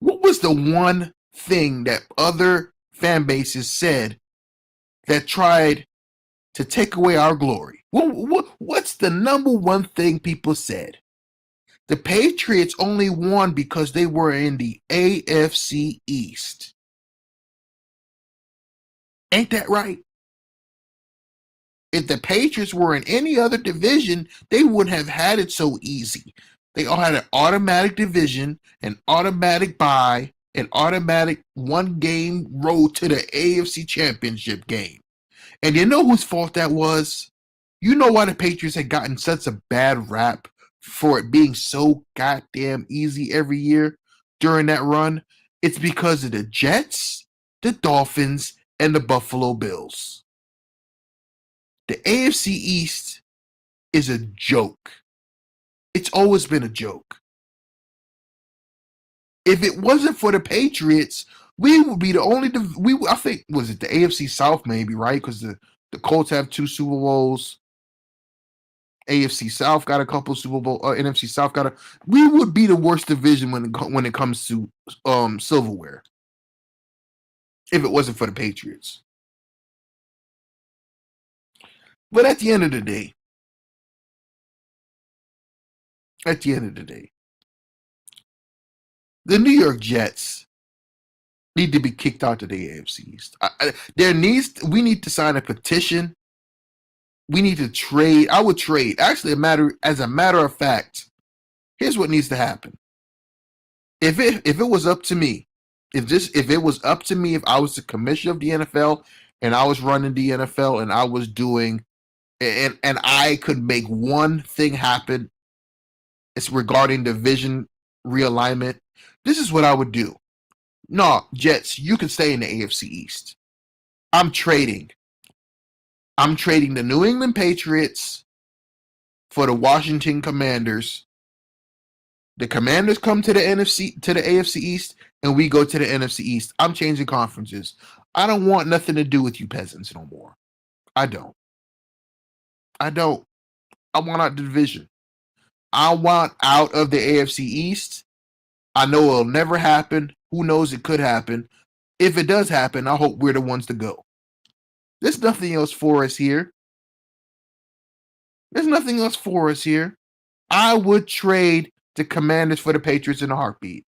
what was the one thing that other fan bases said that tried to take away our glory? What's the number one thing people said? The Patriots only won because they were in the AFC East. Ain't that right? If the Patriots were in any other division, they wouldn't have had it so easy. They all had an automatic division, an automatic bye, an automatic one-game road to the AFC Championship game. And you know whose fault that was? You know why the Patriots had gotten such a bad rap for it being so goddamn easy every year during that run? It's because of the Jets, the Dolphins, and the Buffalo Bills. The AFC East is a joke. It's always been a joke. If it wasn't for the Patriots, we would be the only. I think was it the AFC South maybe, right? Because the Colts have 2 Super Bowls. AFC South got a couple Super Bowl. NFC South got a. We would be the worst division when it comes to silverware. If it wasn't for the Patriots. But at the end of the day, the New York Jets need to be kicked out of the AFC East. We need to sign a petition. We need to trade. I would trade. Actually, as a matter of fact, here's what needs to happen. If it was up to me, if it was up to me, if I was the commissioner of the NFL and I was running the NFL and I was doing and I could make one thing happen, it's regarding division realignment. This is what I would do. No, Jets, you can stay in the AFC East. I'm trading the New England Patriots for the Washington Commanders. The Commanders come to the AFC East, and we go to the NFC East. I'm changing conferences. I don't want nothing to do with you peasants no more. I don't. I want out the division. I want out of the AFC East. I know it'll never happen. Who knows? It could happen. If it does happen, I hope we're the ones to go. There's nothing else for us here. I would trade the Commanders for the Patriots in a heartbeat.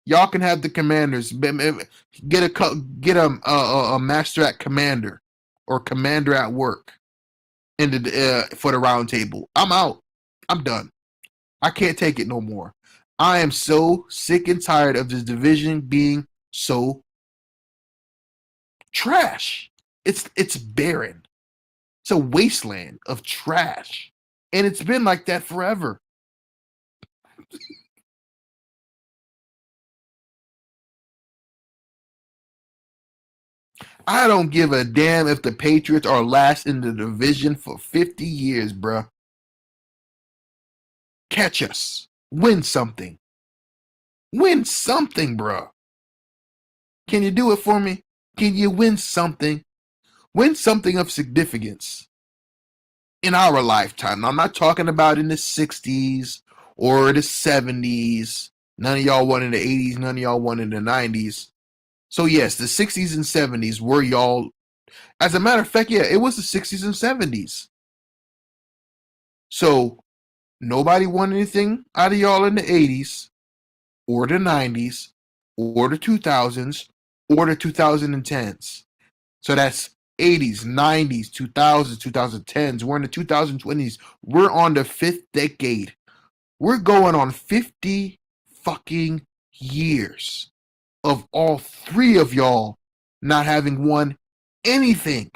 Y'all can have the Commanders. Get a master at commander or commander at work for the round table. I'm out. I'm done. I can't take it no more. I am so sick and tired of this division being so trash. It's barren. It's a wasteland of trash. And it's been like that forever. I don't give a damn if the Patriots are last in the division for 50 years, bruh. Catch us. Win something. Bruh. Can you do it for me? Can you win something? Win something of significance in our lifetime. Now, I'm not talking about in the 60s or the 70s. None of y'all won in the 80s. None of y'all won in the 90s. So, yes, the 60s and 70s were y'all. As a matter of fact, yeah, it was the 60s and 70s. So, nobody won anything out of y'all in the 80s or the 90s or the 2000s or the 2010s. So that's 80s, 90s, 2000s, 2010s. We're in the 2020s. We're on the 5th decade. We're going on 50 fucking years of all 3 of y'all not having won anything.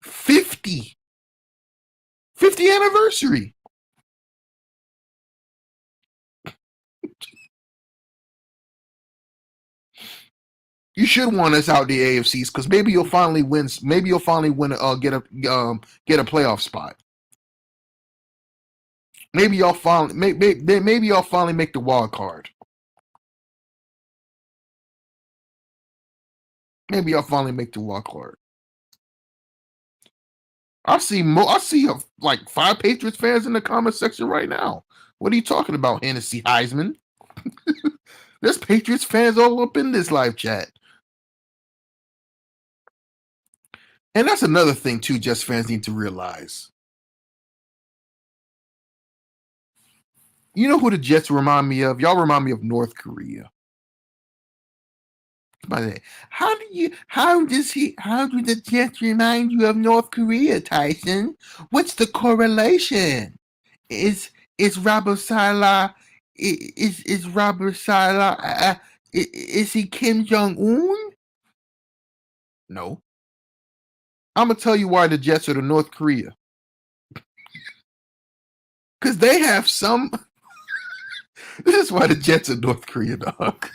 50 anniversary. You should want us out the AFCs because maybe you'll finally win. Maybe you'll finally win. Get a playoff spot. Maybe y'all finally maybe y'all finally make the wild card. Maybe y'all finally make the wild card. I see like 5 Patriots fans in the comment section right now. What are you talking about, Hennessy Heisman? There's Patriots fans all up in this live chat. And that's another thing, too, Jets fans need to realize. You know who the Jets remind me of? Y'all remind me of North Korea. How do the Jets remind you of North Korea, Tyson? What's the correlation? Is Robert Saleh Is Robert Sala? Is he Kim Jong Un? No. I'm gonna tell you why the Jets are the North Korea. Because they have some. This is why the Jets are North Korea, dog.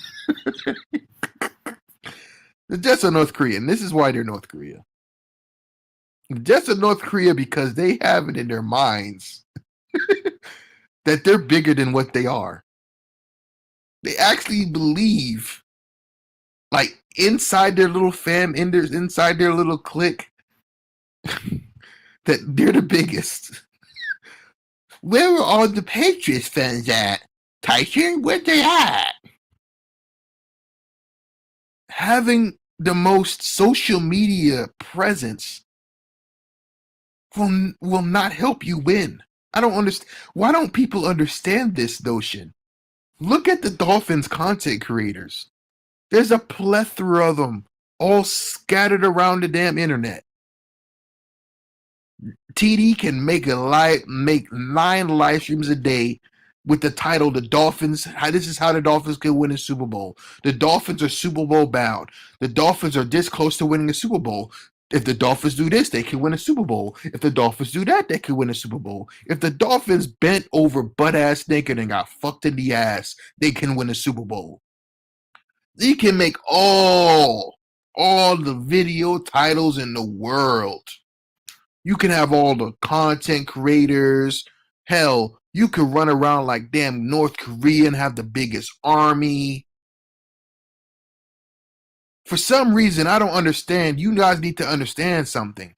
The Jets are North Korean. This is why they're North Korea. The Jets are North Korea because they have it in their minds that they're bigger than what they are. They actually believe, like inside their little inside their little clique, that they're the biggest. Where are all the Patriots fans at? Tyson, where they at? Having the most social media presence will not help you win. I don't understand. Why don't people understand this notion? Look at the Dolphins content creators. There's a plethora of them all scattered around the damn internet. TD can make 9 live streams a day with the title "The Dolphins." This is how the Dolphins can win a Super Bowl. The Dolphins are Super Bowl bound. The Dolphins are this close to winning a Super Bowl. If the Dolphins do this, they can win a Super Bowl. If the Dolphins do that, they can win a Super Bowl. If the Dolphins bent over butt ass naked and got fucked in the ass, they can win a Super Bowl. You can make all the video titles in the world. You can have all the content creators. Hell, you could run around like damn North Korea and have the biggest army. For some reason, I don't understand. You guys need to understand something.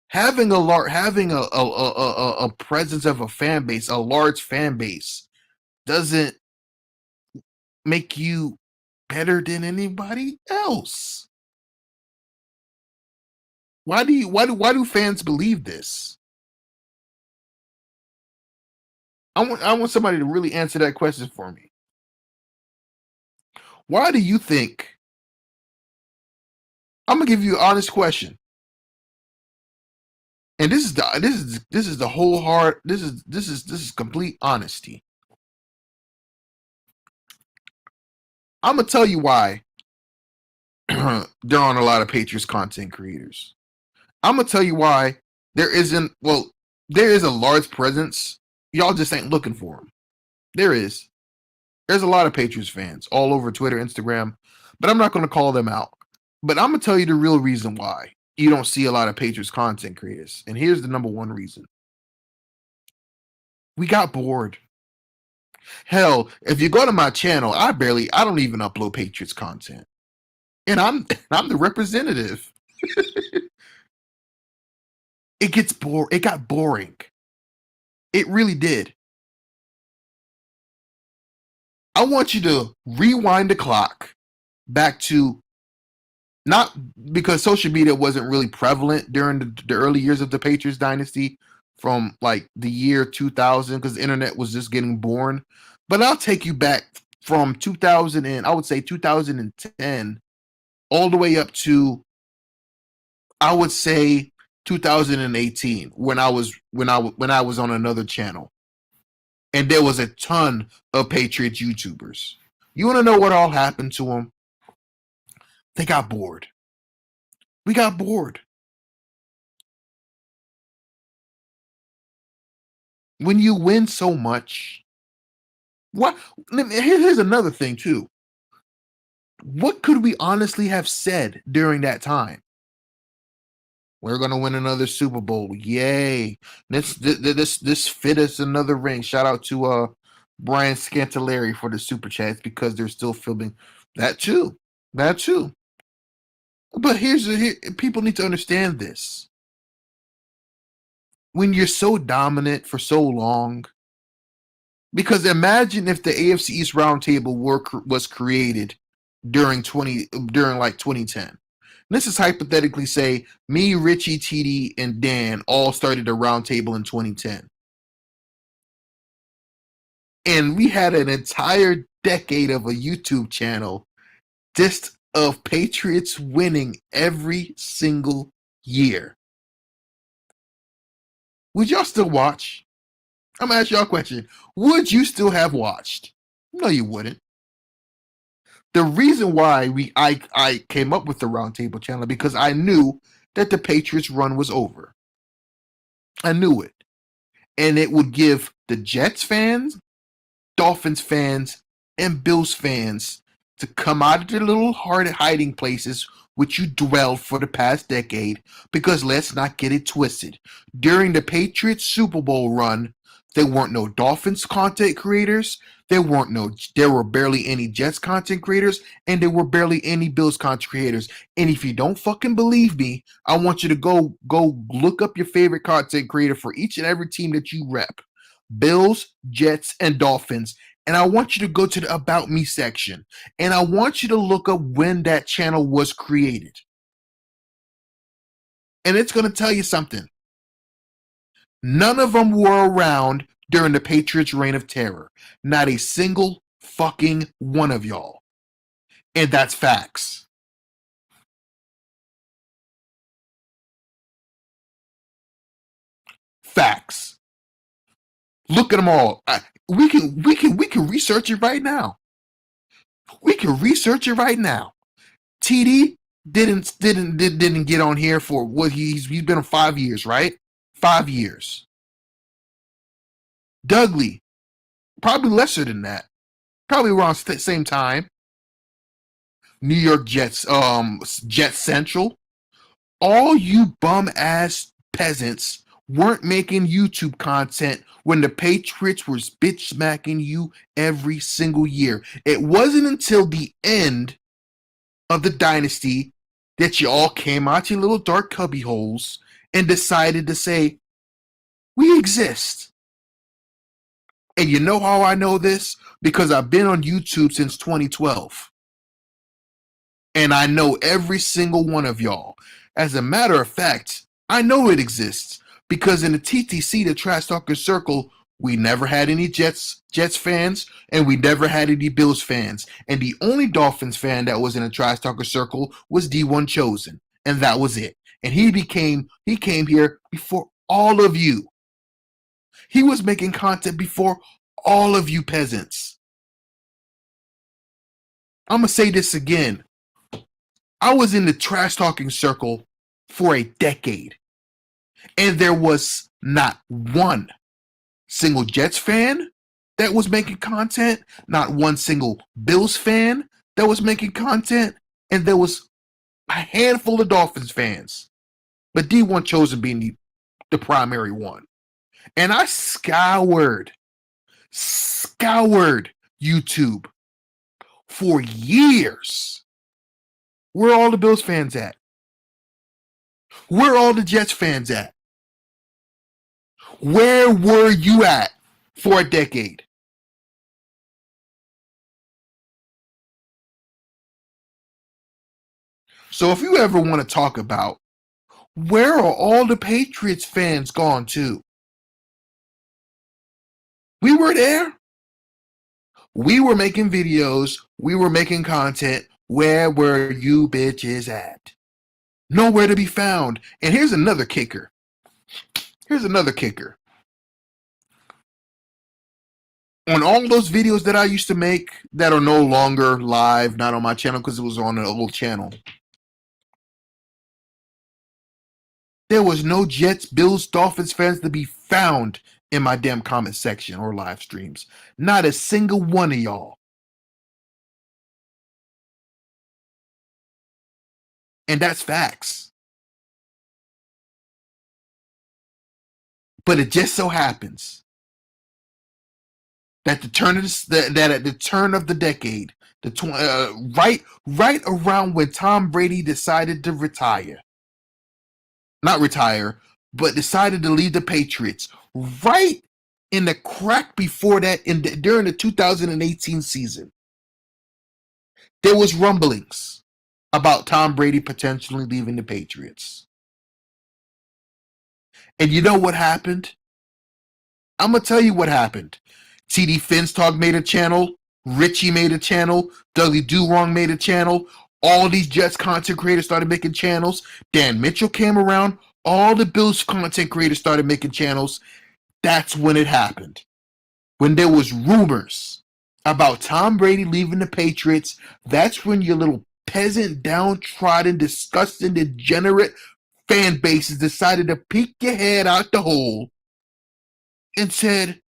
Having a presence of a fan base, a large fan base, doesn't make you better than anybody else. Why do fans believe this? I want somebody to really answer that question for me. Why do you think? I'm gonna give you an honest question, and this is the whole heart. This is complete honesty. I'm gonna tell you why there aren't a lot of Patriots content creators. I'm gonna tell you why there isn't. Well, there is a large presence. Y'all just ain't looking for them. There is. There's a lot of Patriots fans all over Twitter, Instagram, but I'm not gonna call them out. But I'm gonna tell you the real reason why you don't see a lot of Patriots content creators. And here's the number one reason. We got bored. Hell, if you go to my channel, I don't even upload Patriots content. And I'm the representative. It got boring. It really did. I want you to rewind the clock back to, not because social media wasn't really prevalent during the early years of the Patriots dynasty, from like the year 2000, because the internet was just getting born. But I'll take you back from 2000 and I would say 2010 all the way up to, I would say, 2018, when I was on another channel, and there was a ton of Patriots YouTubers. You want to know what all happened to them? They got bored. We got bored. When you win so much, what? Here's another thing too. What could we honestly have said during that time? We're gonna win another Super Bowl. Yay! This fit us another ring. Shout out to Brian Scantelari for the super chats, because they're still filming that too. That too. But people need to understand this. When you're so dominant for so long, because imagine if the AFC East Roundtable was created during 2010. This is hypothetically say me, Richie, TD, and Dan all started a roundtable in 2010. And we had an entire decade of a YouTube channel just of Patriots winning every single year. Would y'all still watch? I'm gonna ask y'all a question. Would you still have watched? No, you wouldn't. The reason why I came up with the Roundtable channel because I knew that the Patriots run was over. I knew it. And it would give the Jets fans, Dolphins fans, and Bills fans to come out of their little hiding places which you dwelled for the past decade, because let's not get it twisted. During the Patriots Super Bowl run, there weren't no Dolphins content creators, there were barely any Jets content creators, and there were barely any Bills content creators. And if you don't fucking believe me, I want you to go look up your favorite content creator for each and every team that you rep. Bills, Jets, and Dolphins. And I want you to go to the About Me section. And I want you to look up when that channel was created. And it's going to tell you something. None of them were around during the Patriots' reign of terror. Not a single fucking one of y'all. And that's facts. Facts. Look at them all. We can research it right now. We can research it right now. TD didn't get on here for what he's been on 5 years, right? 5 years. Dudley, probably lesser than that. Probably around the same time. New York Jets, Jets Central. All you bum ass peasants weren't making YouTube content when the Patriots were bitch smacking you every single year. It wasn't until the end of the dynasty that you all came out your little dark cubby holes and decided to say, we exist. And you know how I know this? Because I've been on YouTube since 2012. And I know every single one of y'all. As a matter of fact, I know it exists because in the TTC, the Trash Talker Circle, we never had any Jets fans, and we never had any Bills fans. And the only Dolphins fan that was in the Trash Talker Circle was D1 Chosen, and that was it. And he came here before all of you. He was making content before all of you peasants. I'm gonna say this again. I was in the Trash Talking Circle for a decade, and there was not one single Jets fan that was making content, not one single Bills fan that was making content, and there was a handful of Dolphins fans, but D1 Chosen being the primary one. And I scoured YouTube for years. Where are all the Bills fans at? Where are all the Jets fans at? Where were you at for a decade? So if you ever want to talk about where are all the Patriots fans gone to? We were there. We were making videos. We were making content. Where were you bitches at? Nowhere to be found. And here's another kicker. On all those videos that I used to make that are no longer live, not on my channel because it was on an old channel, there was no Jets, Bills, Dolphins fans to be found in my damn comment section or live streams. Not a single one of y'all. And that's facts. But it just so happens that at the turn of the decade, right around when Tom Brady decided to retire, not retire, but decided to leave the Patriots, right in the crack before that, during the 2018 season, there was rumblings about Tom Brady potentially leaving the Patriots. And you know what happened? I'm going to tell you what happened. TD Finstog made a channel. Richie made a channel. Dudley Do-Wrong made a channel. All these Jets content creators started making channels. Dan Mitchell came around. All the Bills content creators started making channels. That's when it happened. When there was rumors about Tom Brady leaving the Patriots, that's when your little peasant, downtrodden, disgusting, degenerate fan bases decided to peek your head out the hole and said,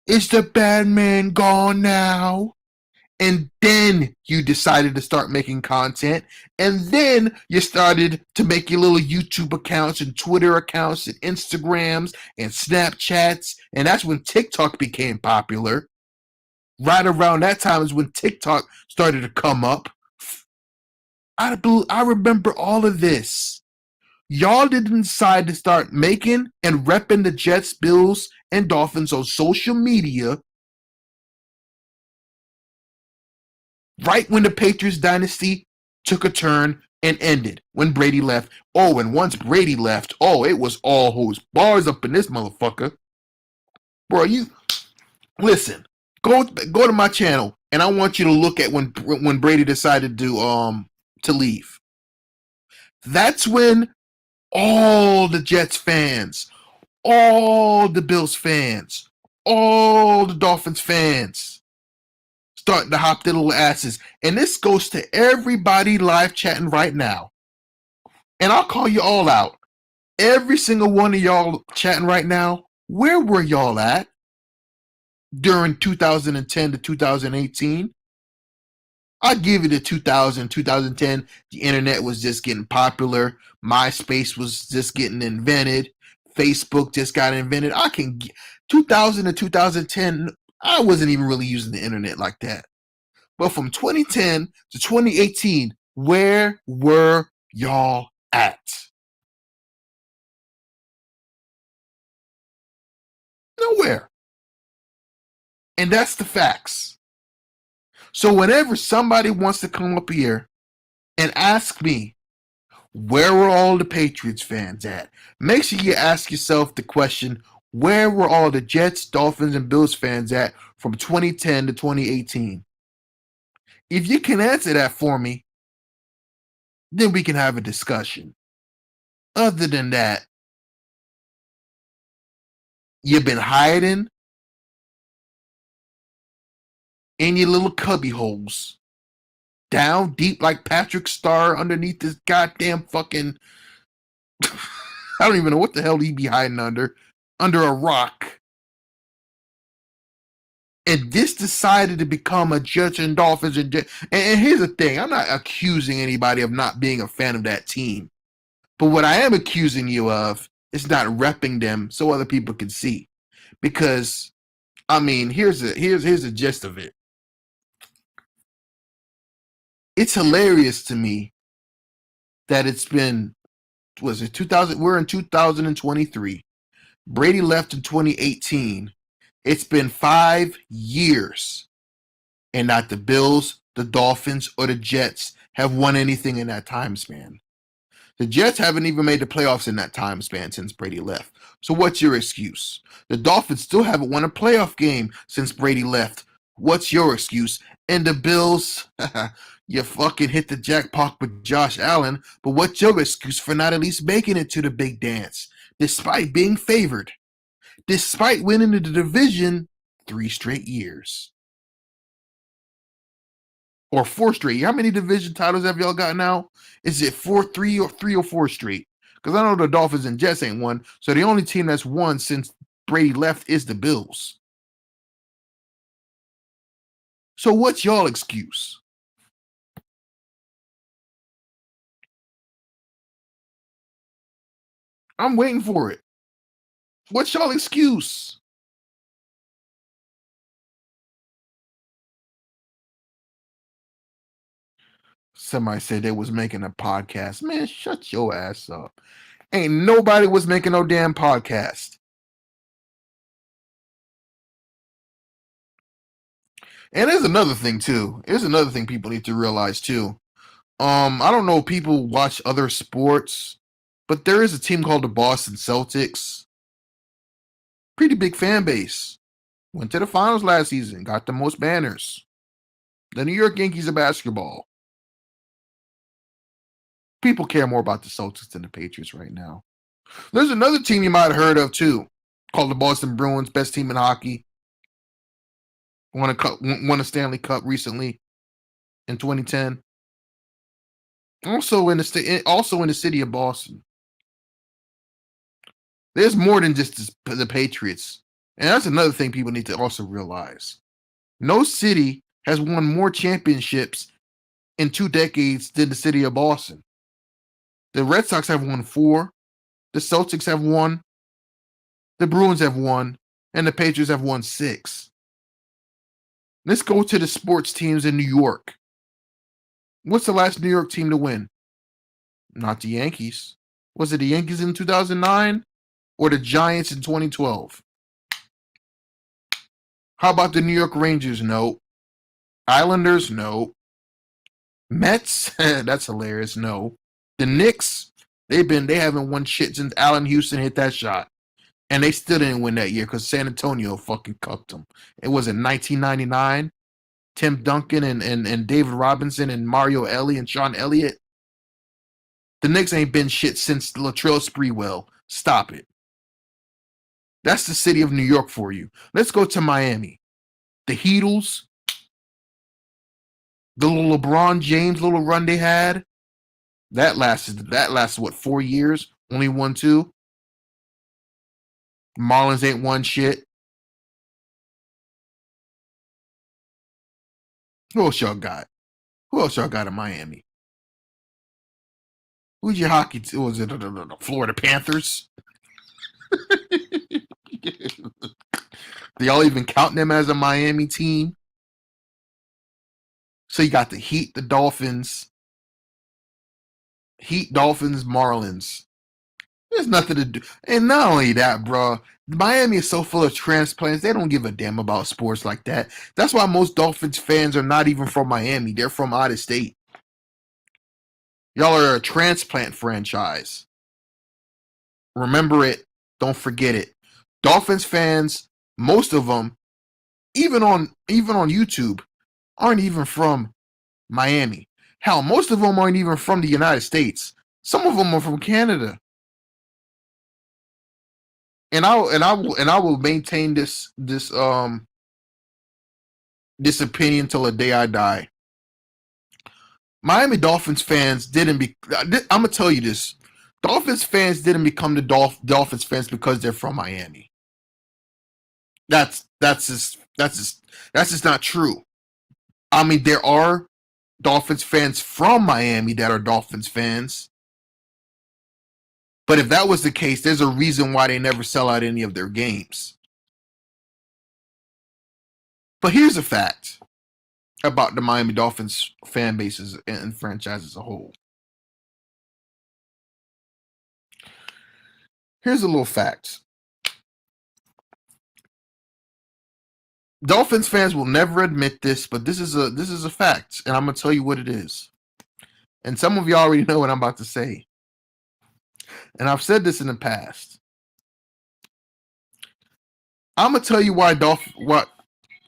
"Is the bad man gone now?" And then you decided to start making content. And then you started to make your little YouTube accounts and Twitter accounts and Instagrams and Snapchats. And that's when TikTok became popular. Right around that time is when TikTok started to come up. I remember all of this. Y'all didn't decide to start making and repping the Jets, Bills, and Dolphins on social media right when the Patriots dynasty took a turn and ended. When Brady left. Oh, and once Brady left, oh, it was all hose bars up in this motherfucker. Bro, you listen. Go to my channel, and I want you to look at when Brady decided to leave. That's when all the Jets fans, all the Bills fans, all the Dolphins fans starting to hop their little asses. And this goes to everybody live chatting right now. And I'll call you all out. Every single one of y'all chatting right now, where were y'all at during 2010 to 2018? I'll give you the 2000, 2010. The internet was just getting popular. MySpace was just getting invented. Facebook just got invented. 2000 to 2010, I wasn't even really using the internet like that. But from 2010 to 2018, where were y'all at? Nowhere. And that's the facts. So whenever somebody wants to come up here and ask me, where were all the Patriots fans at? Make sure you ask yourself the question, where were all the Jets, Dolphins, and Bills fans at from 2010 to 2018? If you can answer that for me, then we can have a discussion. Other than that, you've been hiding in your little cubby holes, down deep like Patrick Star underneath this goddamn fucking I don't even know what the hell he'd be hiding under a rock. And this decided to become a Jets and Dolphins. And here's the thing, I'm not accusing anybody of not being a fan of that team. But what I am accusing you of is not repping them so other people can see. Because, I mean, here's the gist of it. It's hilarious to me that it's been, was it 2000? We're in 2023. Brady left in 2018. It's been 5 years, and not the Bills, the Dolphins, or the Jets have won anything in that time span. The Jets haven't even made the playoffs in that time span since Brady left. So what's your excuse? The Dolphins still haven't won a playoff game since Brady left. What's your excuse? And the Bills, you fucking hit the jackpot with Josh Allen, but what's your excuse for not at least making it to the big dance, despite being favored, despite winning the division 3 straight years? Or 4 straight. How many division titles have y'all got now? Is it 4-3 or 3 or 4 straight? Because I know the Dolphins and Jets ain't won. So the only team that's won since Brady left is the Bills. So what's y'all excuse? I'm waiting for it. What's y'all excuse? Somebody said they was making a podcast. Man, shut your ass up. Ain't nobody was making no damn podcast. And there's another thing too. There's another thing people need to realize too. I don't know if people watch other sports, but there is a team called the Boston Celtics. Pretty big fan base. Went to the finals last season, got the most banners. The New York Yankees of basketball. People care more about the Celtics than the Patriots right now. There's another team you might have heard of too, called the Boston Bruins, best team in hockey. won a Stanley Cup recently in 2010. Also in the city of Boston. There's more than just the Patriots. And that's another thing people need to also realize. No city has won more championships in 2 decades than the city of Boston. The Red Sox have won 4, the Celtics have won, the Bruins have won, and the Patriots have won 6. Let's go to the sports teams in New York. What's the last New York team to win? Not the Yankees. Was it the Yankees in 2009 or the Giants in 2012? How about the New York Rangers? No. Islanders? No. Mets? That's hilarious. No. The Knicks? They haven't won shit since Allen Houston hit that shot. And they still didn't win that year because San Antonio fucking cucked them. It was in 1999. Tim Duncan and David Robinson and Mario Elie and Sean Elliott. The Knicks ain't been shit since Latrell Sprewell. Stop it. That's the city of New York for you. Let's go to Miami. The Heatles. The little LeBron James little run they had. That lasted what, 4 years? Only won 2. Marlins ain't won shit. Who else y'all got? Who else y'all got in Miami? Who's your hockey team? Was it the Florida Panthers? Do y'all even count them as a Miami team? So you got the Heat, the Dolphins. Heat, Dolphins, Marlins. There's nothing to do. And not only that, bro, Miami is so full of transplants, they don't give a damn about sports like that. That's why most Dolphins fans are not even from Miami. They're from out of state. Y'all are a transplant franchise. Remember it. Don't forget it. Dolphins fans, most of them, even on YouTube, aren't even from Miami. Hell, most of them aren't even from the United States. Some of them are from Canada. And I will maintain this opinion till the day I die. Miami Dolphins fans didn't be. I'm gonna tell you this: Dolphins fans didn't become the Dolphins fans because they're from Miami. That's just not true. I mean, there are Dolphins fans from Miami that are Dolphins fans. But if that was the case, there's a reason why they never sell out any of their games. But here's a fact about the Miami Dolphins fan bases and franchise as a whole. Here's a little fact. Dolphins fans will never admit this, but this is a fact, and I'm gonna tell you what it is. And some of you already know what I'm about to say. And I've said this in the past. I'm gonna tell you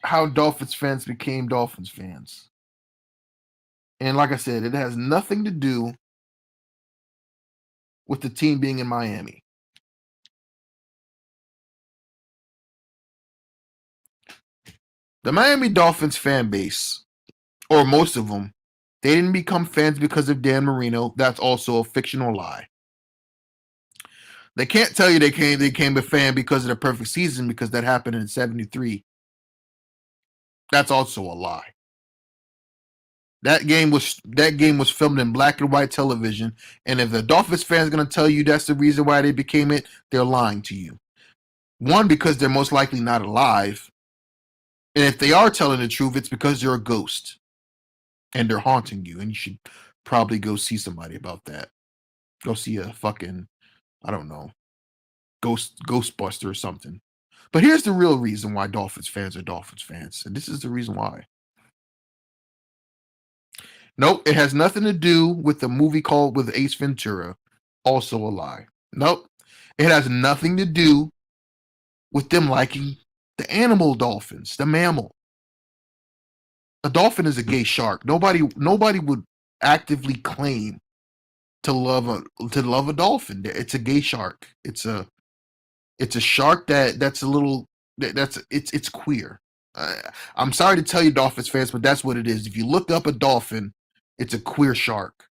how Dolphins fans became Dolphins fans. And like I said, it has nothing to do with the team being in Miami. The Miami Dolphins fan base, or most of them, they didn't become fans because of Dan Marino. That's also a fictional lie. They can't tell you they came a fan because of the perfect season because that happened in 73. That's also a lie. That game was filmed in black and white television, and if the Dolphins fans are going to tell you that's the reason why they became it, they're lying to you. One, because they're most likely not alive, and if they are telling the truth, it's because they're a ghost, and they're haunting you, and you should probably go see somebody about that. Go see a fucking, I don't know, Ghostbuster or something. But here's the real reason why Dolphins fans are Dolphins fans, and this is the reason why. Nope, it has nothing to do with the movie called with Ace Ventura. Also a lie. Nope. It has nothing to do with them liking the animal dolphins, the mammal. A dolphin is a gay shark. Nobody would actively claim to love a dolphin. It's a gay shark. It's a shark that's a little it's queer. I'm sorry to tell you, Dolphins fans, but that's what it is. If you look up a dolphin, it's a queer shark.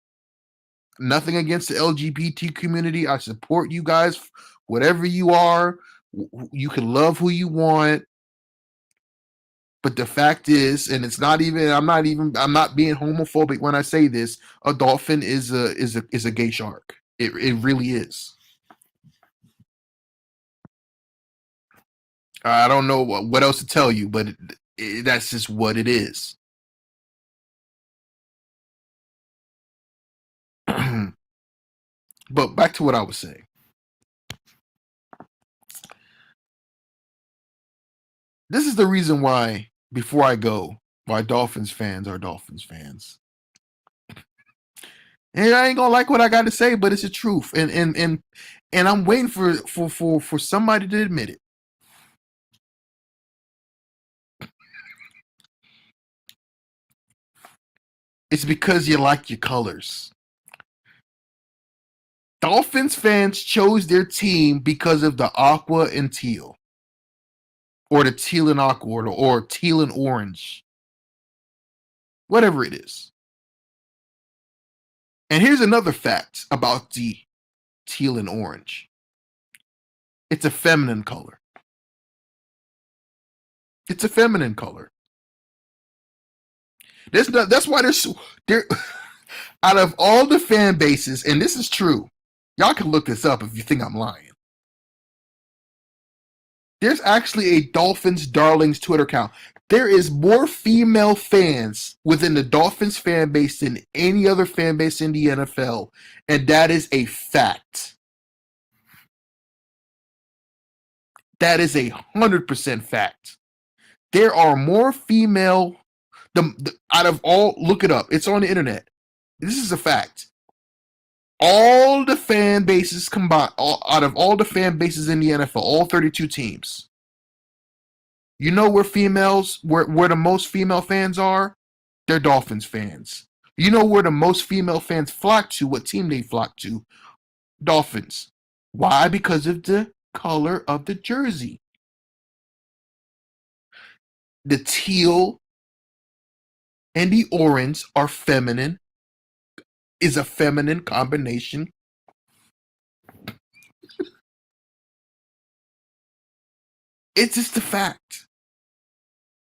Nothing against the LGBT community. I support you guys, whatever you are. You can love who you want. But the fact is, and it's not even, I'm not being homophobic when I say this. A dolphin is a gay shark. It really is. I don't know what else to tell you, but that's just what it is. But back to what I was saying. This is the reason why, before I go, why Dolphins fans are Dolphins fans. And I ain't gonna like what I got to say, but it's the truth. And I'm waiting for somebody to admit it. It's because you like your colors. Dolphins fans chose their team because of the aqua and teal, or the teal and aqua, or teal and orange, whatever it is. And here's another fact about the teal and orange: it's a feminine color. It's a feminine color. That's why they're out of all the fan bases, and this is true. Y'all can look this up if you think I'm lying. There's actually a Dolphins Darlings Twitter account. There is more female fans within the Dolphins fan base than any other fan base in the NFL, and that is a fact. That is 100% fact. There are more female. Out of all, look it up. It's on the internet. This is a fact. All the fan bases combined, out of all the fan bases in the NFL, all 32 teams. You know where the most female fans are? They're Dolphins fans. You know where the most female fans flock to? What team they flock to? Dolphins. Why? Because of the color of the jersey. The teal and the orange are feminine. Is a feminine combination. It's just a fact.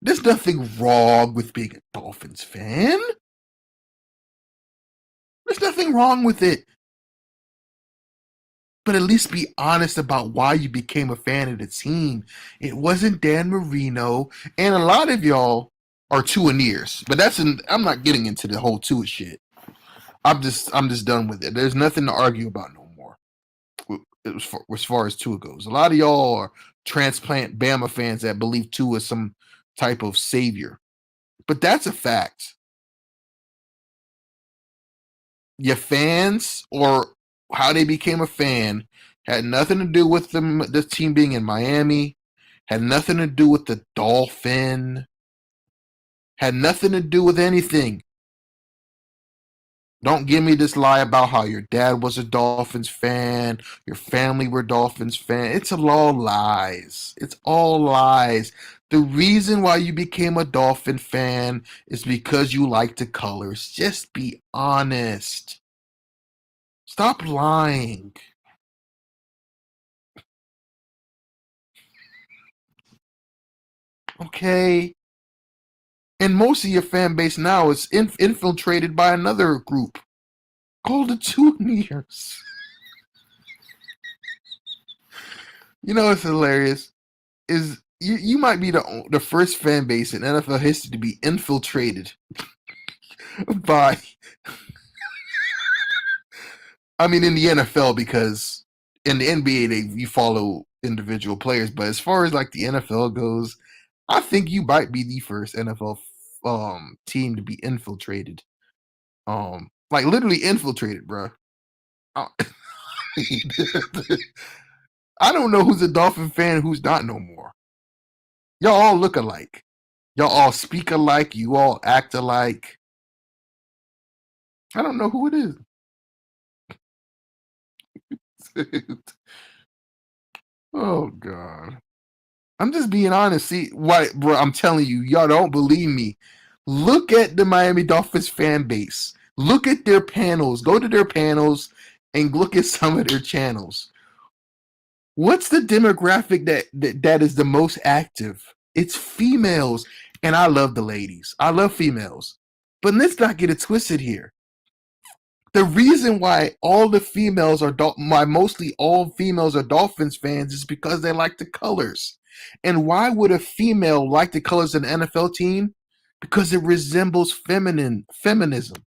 There's nothing wrong with being a Dolphins fan. There's nothing wrong with it. But at least be honest about why you became a fan of the team. It wasn't Dan Marino, and a lot of y'all are Tuaneers. But I'm not getting into the whole Tua shit. I'm just done with it. There's nothing to argue about no more. As far as Tua goes, a lot of y'all are transplant Bama fans that believe Tua is some type of savior. But that's a fact. Your fans, or how they became a fan, had nothing to do with this team being in Miami, had nothing to do with the Dolphin, had nothing to do with anything. Don't give me this lie about how your dad was a Dolphins fan, your family were Dolphins fan. It's all lies. It's all lies. The reason why you became a Dolphin fan is because you like the colors. Just be honest. Stop lying. Okay? And most of your fan base now is infiltrated by another group called the Tuneers. You know what's hilarious? Is you might be the first fan base in NFL history to be infiltrated by, I mean, in the NFL, because in the NBA you follow individual players, but as far as like the NFL goes, I think you might be the first NFL team to be infiltrated. Like literally infiltrated, bro. I I don't know who's a Dolphin fan, who's not no more. Y'all all look alike. Y'all all speak alike. You all act alike. I don't know who it is. Oh God. I'm just being honest. See, why, bro? I'm telling you, y'all don't believe me. Look at the Miami Dolphins fan base. Look at their panels. Go to their panels and look at some of their channels. What's the demographic that is the most active? It's females, and I love the ladies. I love females, but let's not get it twisted here. The reason why all the females are why mostly all females are Dolphins fans is because they like the colors. And why would a female like the colors of an NFL team? Because it resembles feminism.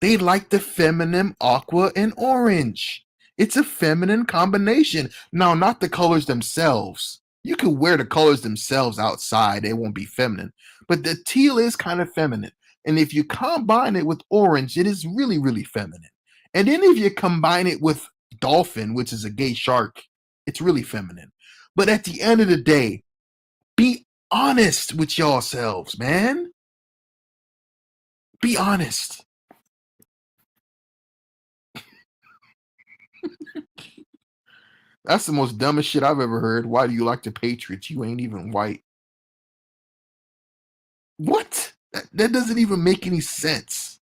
They like the feminine aqua and orange. It's a feminine combination. Now, not the colors themselves. You can wear the colors themselves outside, they won't be feminine. But the teal is kind of feminine. And if you combine it with orange, it is really, really feminine. And then if you combine it with dolphin, which is a gay shark, it's really feminine. But at the end of the day, be honest with yourselves, man. Be honest. That's the most dumbest shit I've ever heard. Why do you like the Patriots? You ain't even white. What? That doesn't even make any sense.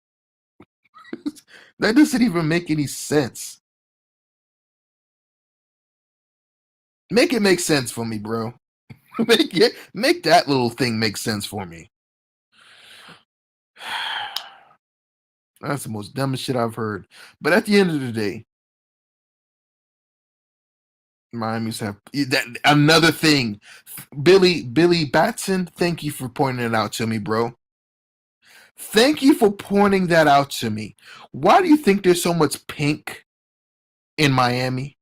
That doesn't even make any sense. Make it make sense for me, bro. Make that little thing make sense for me. That's the most dumbest shit I've heard. But at the end of the day, Miami's have that another thing. Billy Batson, thank you for pointing it out to me, bro. Thank you for pointing that out to me. Why do you think there's so much pink in Miami?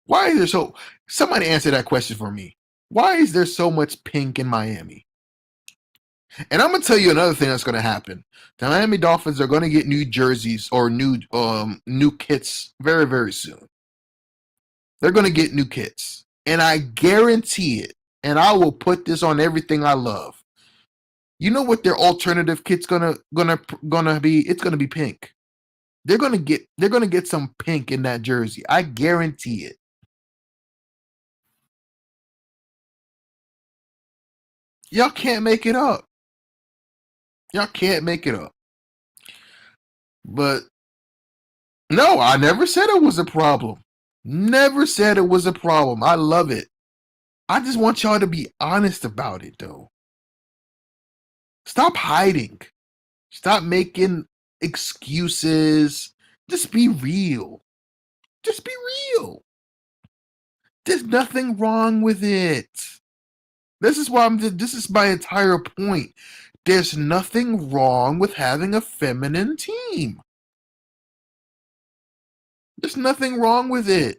Why is there so somebody answer that question for me. Why is there so much pink in Miami? And I'm gonna tell you another thing that's gonna happen. The Miami Dolphins are gonna get new jerseys or new kits very, very soon. They're gonna get new kits. And I guarantee it, and I will put this on everything I love. You know what their alternative kit's gonna be? It's gonna be pink. They're gonna get some pink in that jersey. I guarantee it. Y'all can't make it up. Y'all can't make it up. But no, I never said it was a problem. Never said it was a problem. I love it. I just want y'all to be honest about it, though. Stop hiding. Stop making excuses. Just be real. Just be real. There's nothing wrong with it. This is my entire point. There's nothing wrong with having a feminine team. There's nothing wrong with it.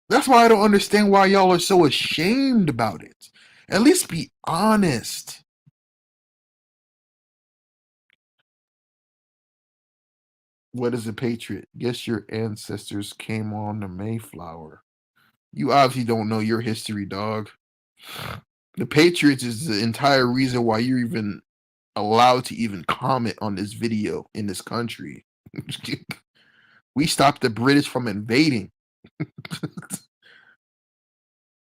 That's why I don't understand why y'all are so ashamed about it. At least be honest. What is a patriot? Guess your ancestors came on the Mayflower. You obviously don't know your history, dog. The Patriots is the entire reason why you're even allowed to even comment on this video in this country. We stopped the British from invading.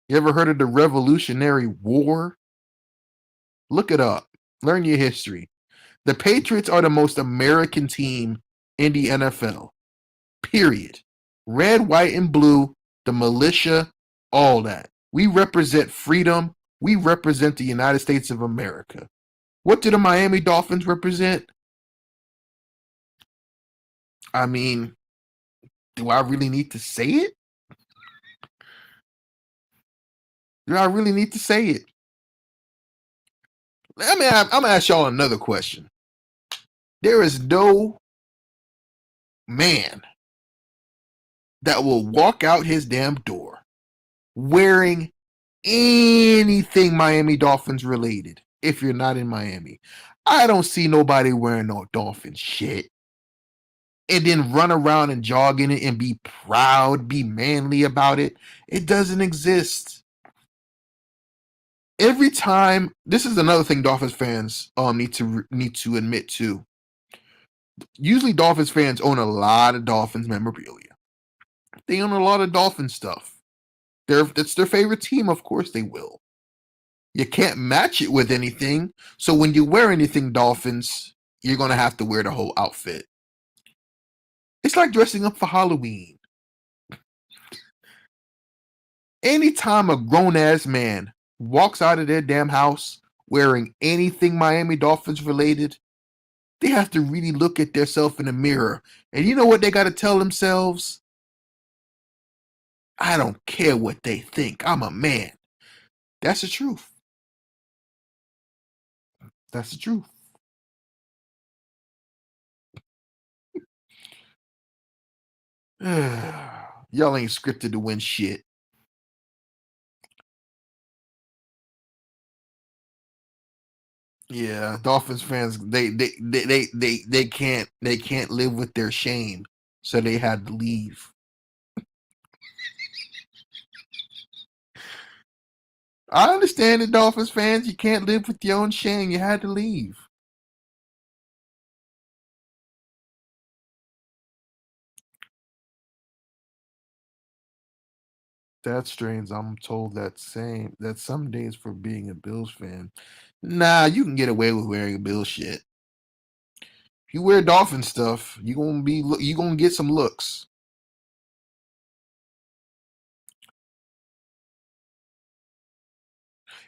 You ever heard of the Revolutionary War? Look it up. Learn your history. The Patriots are the most American team in the NFL. Period. Red, white, and blue, the militia, all that. We represent freedom. We represent the United States of America. What do the Miami Dolphins represent? I mean, do I really need to say it? Do I really need to say it? I'm gonna ask y'all another question. There is no man that will walk out his damn door wearing anything Miami Dolphins related if you're not in Miami. I don't see nobody wearing no Dolphin shit and then run around and jog in it and be proud, be manly about it. It doesn't exist. Every time, this is another thing Dolphins fans need to admit to. Usually Dolphins fans own a lot of Dolphins memorabilia. They own a lot of Dolphin stuff. It's their favorite team. Of course they will. You can't match it with anything. So when you wear anything Dolphins, you're gonna have to wear the whole outfit. It's like dressing up for Halloween. Anytime a grown ass man walks out of their damn house wearing anything Miami Dolphins related, they have to really look at themselves in the mirror. And you know what they got to tell themselves? I don't care what they think. I'm a man. That's the truth. That's the truth. Y'all ain't scripted to win shit. Yeah, Dolphins fans they can't live with their shame, so they had to leave. I understand the Dolphins fans. You can't live with your own shame. You had to leave. That's strange. I'm told that some days for being a Bills fan. Nah, you can get away with wearing a Bills shit. If you wear Dolphin stuff, you gonna get some looks.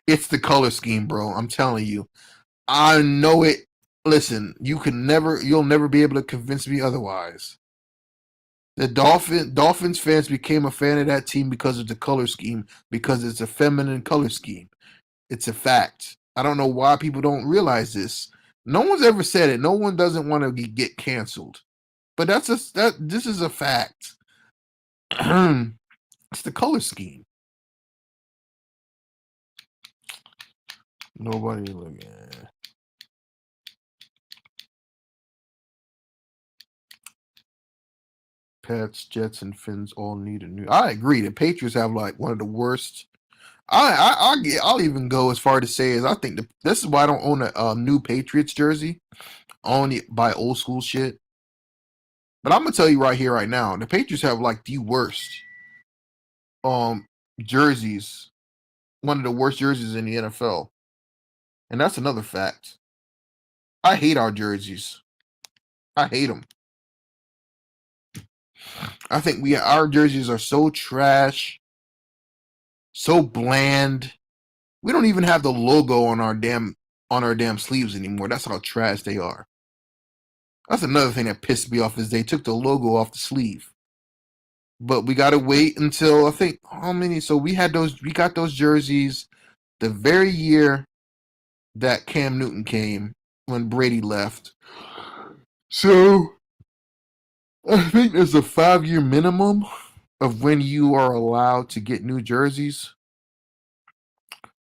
It's the color scheme, bro. I'm telling you. I know it. Listen, you'll never be able to convince me otherwise. The Dolphins fans became a fan of that team because of the color scheme, because it's a feminine color scheme. It's a fact. I don't know why people don't realize this. No one's ever said it. No one doesn't want to get canceled. But this is a fact. It's the color scheme. Nobody looking. Pats, Jets, and Finns all need a new. I agree. The Patriots have like one of the worst. I'll even go as far to say as I think this is why I don't own a new Patriots jersey. I only buy old school shit. But I'm gonna tell you right here, right now, the Patriots have like the worst um jerseys, one of the worst jerseys in the NFL, and that's another fact. I hate our jerseys. I hate them. I think our jerseys are so trash, so bland. We don't even have the logo on our damn sleeves anymore. That's how trash they are. That's another thing that pissed me off is they took the logo off the sleeve. But we gotta wait until I think how many? So we got those jerseys the very year that Cam Newton came when Brady left. So I think there's a 5-year minimum of when you are allowed to get new jerseys.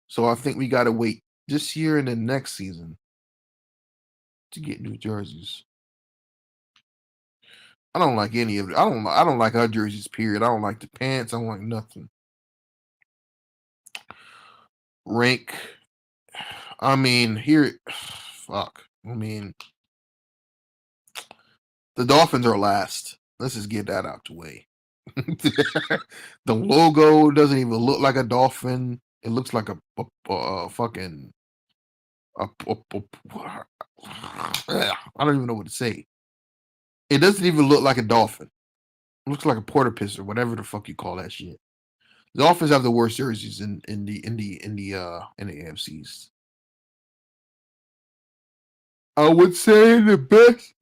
So I think we gotta wait this year and then next season to get new jerseys. I don't like any of it. I don't like our jerseys, period. I don't like the pants. I don't like nothing. Rank. I mean, here fuck. I mean, the Dolphins are last. Let's just get that out the way. The logo doesn't even look like a dolphin. It looks like a fucking I don't even know what to say. It doesn't even look like a dolphin. It looks like a porpoise or whatever the fuck you call that shit. The Dolphins have the worst jerseys in the AFCs. I would say the best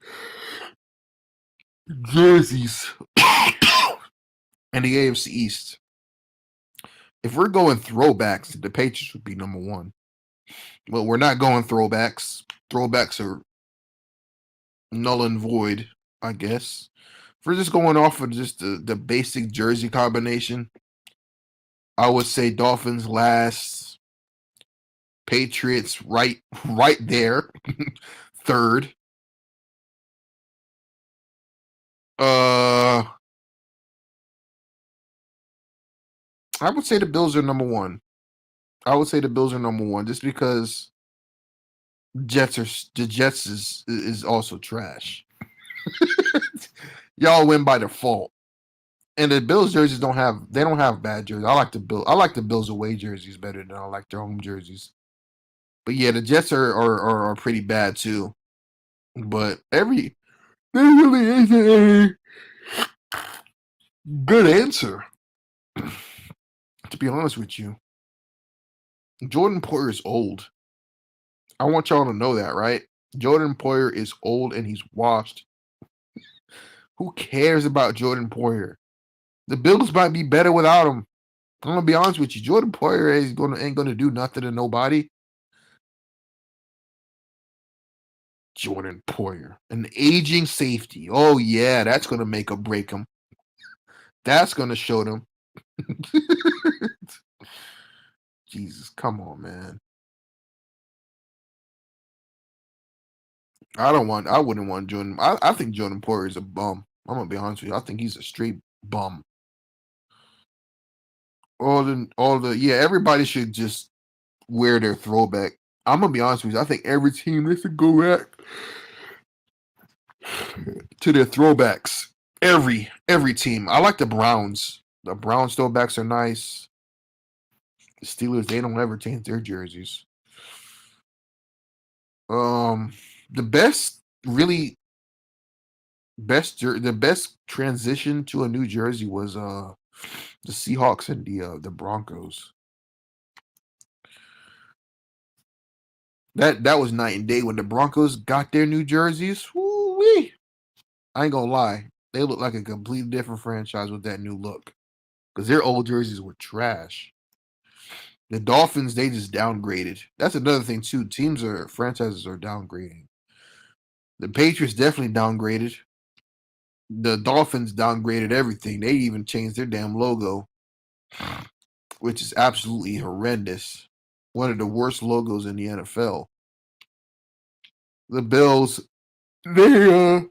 jerseys in the AFC East. If we're going throwbacks, the Patriots would be number one. Well, we're not going throwbacks. Throwbacks are null and void, I guess. If we're just going off of just the basic jersey combination, I would say Dolphins last, Patriots right there, third. Uh, I would say the Bills are number one. I would say the Bills are number one just because the Jets is also trash. Y'all win by default. And the Bills jerseys don't have bad jerseys. I like the Bills away jerseys better than I like their home jerseys. But yeah, the Jets are pretty bad too. But there really isn't a good answer. To be honest with you, Jordan Poyer is old. I want y'all to know that, right? Jordan Poyer is old and he's washed. Who cares about Jordan Poyer? The Bills might be better without him. I'm gonna be honest with you. Jordan Poyer ain't gonna do nothing to nobody. Jordan Poyer, an aging safety. Oh yeah, that's gonna make or break him. That's gonna show them. Jesus, come on, man. I wouldn't want Jordan. I think Jordan Poyer is a bum. I'm gonna be honest with you. I think he's a straight bum. Yeah, everybody should just wear their throwback. I'm gonna be honest with you. I think every team needs to go back to their throwbacks. Every team. I like the Browns. The Browns throwbacks are nice. The Steelers, they don't ever change their jerseys. The best transition to a new jersey was the Seahawks and the Broncos. That was night and day when the Broncos got their new jerseys. Woo-wee. I ain't gonna lie, they look like a completely different franchise with that new look because their old jerseys were trash. The Dolphins, they just downgraded. That's another thing too. Franchises are downgrading. The Patriots definitely downgraded. The Dolphins downgraded everything. They even changed their damn logo, which is absolutely horrendous. One of the worst logos in the NFL. The Bills, they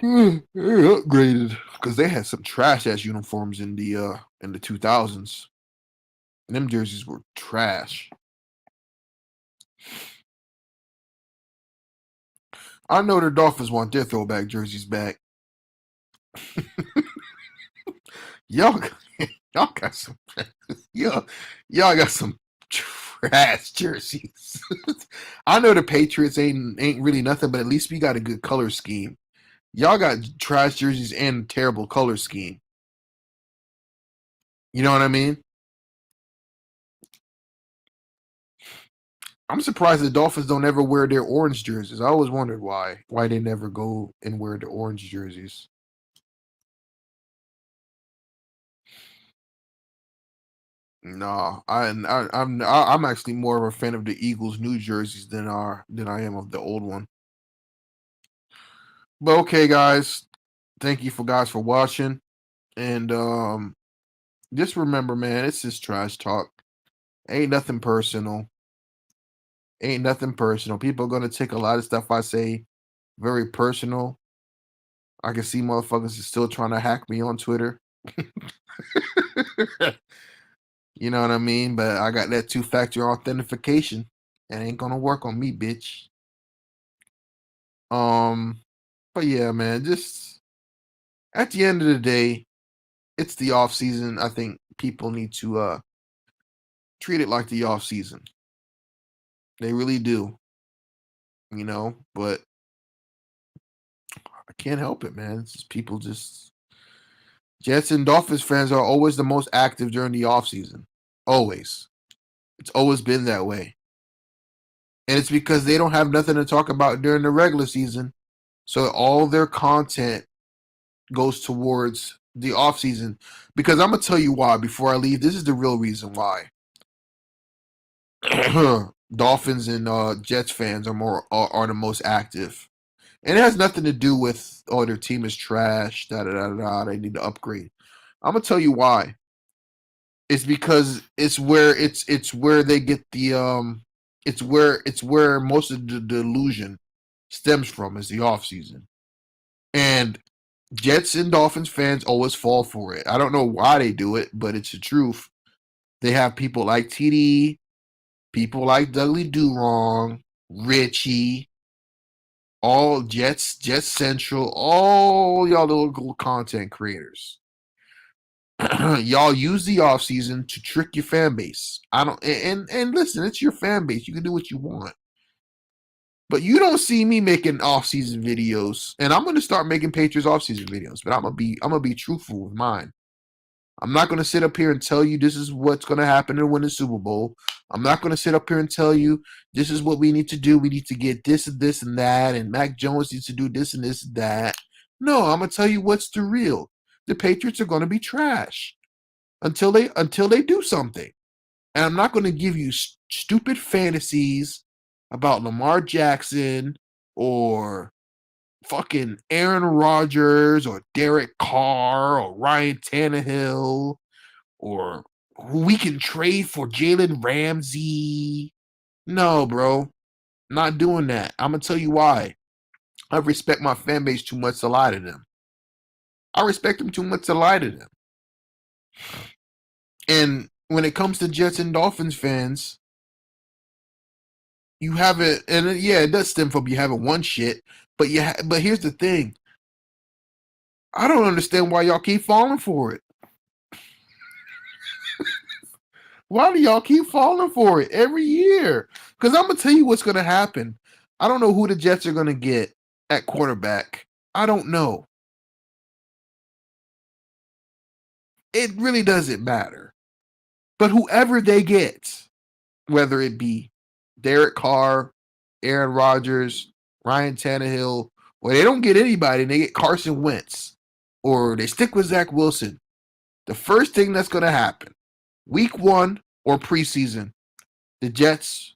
they upgraded because they had some trash ass uniforms in the 2000s. And them jerseys were trash. I know the Dolphins want their throwback jerseys back. y'all, y'all got some, y'all got some trash jerseys. I know the Patriots ain't really nothing, but at least we got a good color scheme. Y'all got trash jerseys and terrible color scheme. You know what I mean? I'm surprised the Dolphins don't ever wear their orange jerseys. I always wondered why they never go and wear the orange jerseys. No, I'm actually more of a fan of the Eagles' new jerseys than I am of the old one. But okay, guys, thank you for watching, and just remember, man, it's just trash talk. Ain't nothing personal. Ain't nothing personal. People are gonna take a lot of stuff I say very personal. I can see motherfuckers is still trying to hack me on Twitter. You know what I mean? But I got that two-factor authentication. It ain't gonna work on me, bitch. Um, but yeah, man, just at the end of the day, it's the off season. I think people need to treat it like the off season. They really do, but I can't help it, man. It's just people just Jets and Dolphins fans are always the most active during the off season. Always. It's always been that way. And it's because they don't have nothing to talk about during the regular season. So all their content goes towards the off season. Because I'm gonna tell you why before I leave. This is the real reason why. Dolphins and Jets fans are the most active. And it has nothing to do with their team is trash, da da da da, they need to upgrade. I'm gonna tell you why. It's because it's where they get the it's where most of the delusion stems from is the off season. And Jets and Dolphins fans always fall for it. I don't know why they do it, but it's the truth. They have people like TD, people like Dudley Do Wrong, Richie, All Jets Central, all y'all little content creators. Y'all use the off season to trick your fan base. I don't and listen, it's your fan base. You can do what you want. But you don't see me making off season videos. And I'm gonna start making Patriots off season videos, but I'm gonna be truthful with mine. I'm not gonna sit up here and tell you this is what's gonna happen to win the Super Bowl. I'm not gonna sit up here and tell you this is what we need to do. We need to get this and that, and Mac Jones needs to do this and this and that. No, I'm gonna tell you what's the real. The Patriots are gonna be trash until they do something. And I'm not gonna give you stupid fantasies about Lamar Jackson or fucking Aaron Rodgers or Derek Carr or Ryan Tannehill or who we can trade for Jalen Ramsey. No, bro. Not doing that. I'm going to tell you why. I respect my fan base too much to lie to them. I respect them too much to lie to them. And when it comes to Jets and Dolphins fans, you haven't, and yeah, it does stem from you haven't won shit. But but here's the thing. I don't understand why y'all keep falling for it. Why do y'all keep falling for it every year? Because I'm gonna tell you what's gonna happen. I don't know who the Jets are gonna get at quarterback. I don't know. It really doesn't matter. But whoever they get, whether it be Derek Carr, Aaron Rodgers, Ryan Tannehill, or they don't get anybody and they get Carson Wentz, or they stick with Zach Wilson, the first thing that's going to happen, week 1 or preseason, the Jets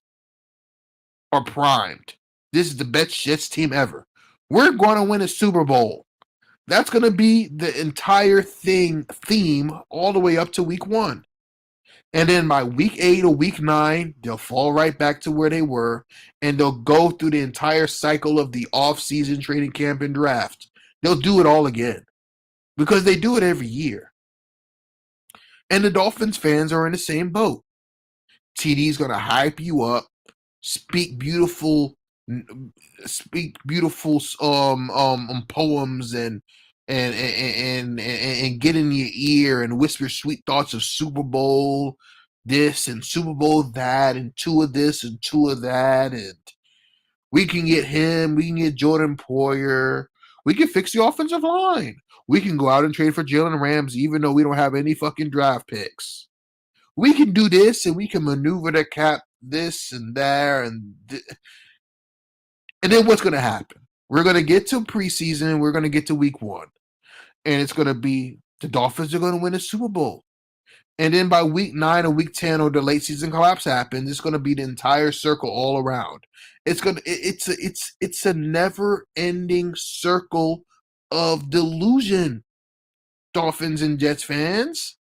are primed. This is the best Jets team ever. We're going to win a Super Bowl. That's going to be the entire theme all the way up to week 1. And then by week 8 or week 9, they'll fall right back to where they were, and they'll go through the entire cycle of the off-season training camp and draft. They'll do it all again because they do it every year. And the Dolphins fans are in the same boat. TD's going to hype you up, speak beautiful poems and get in your ear and whisper sweet thoughts of Super Bowl this and Super Bowl that and 2 of this and 2 of that, and we can get him, we can get Jordan Poyer, we can fix the offensive line, we can go out and trade for Jalen Ramsey even though we don't have any fucking draft picks. We can do this and we can maneuver the cap this and there and and then what's going to happen? We're going to get to preseason. We're going to get to week 1. And it's going to be the Dolphins are going to win a Super Bowl. And then by week 9 or week 10 or the late season collapse happens, it's going to be the entire circle all around. It's a never-ending circle of delusion, Dolphins and Jets fans.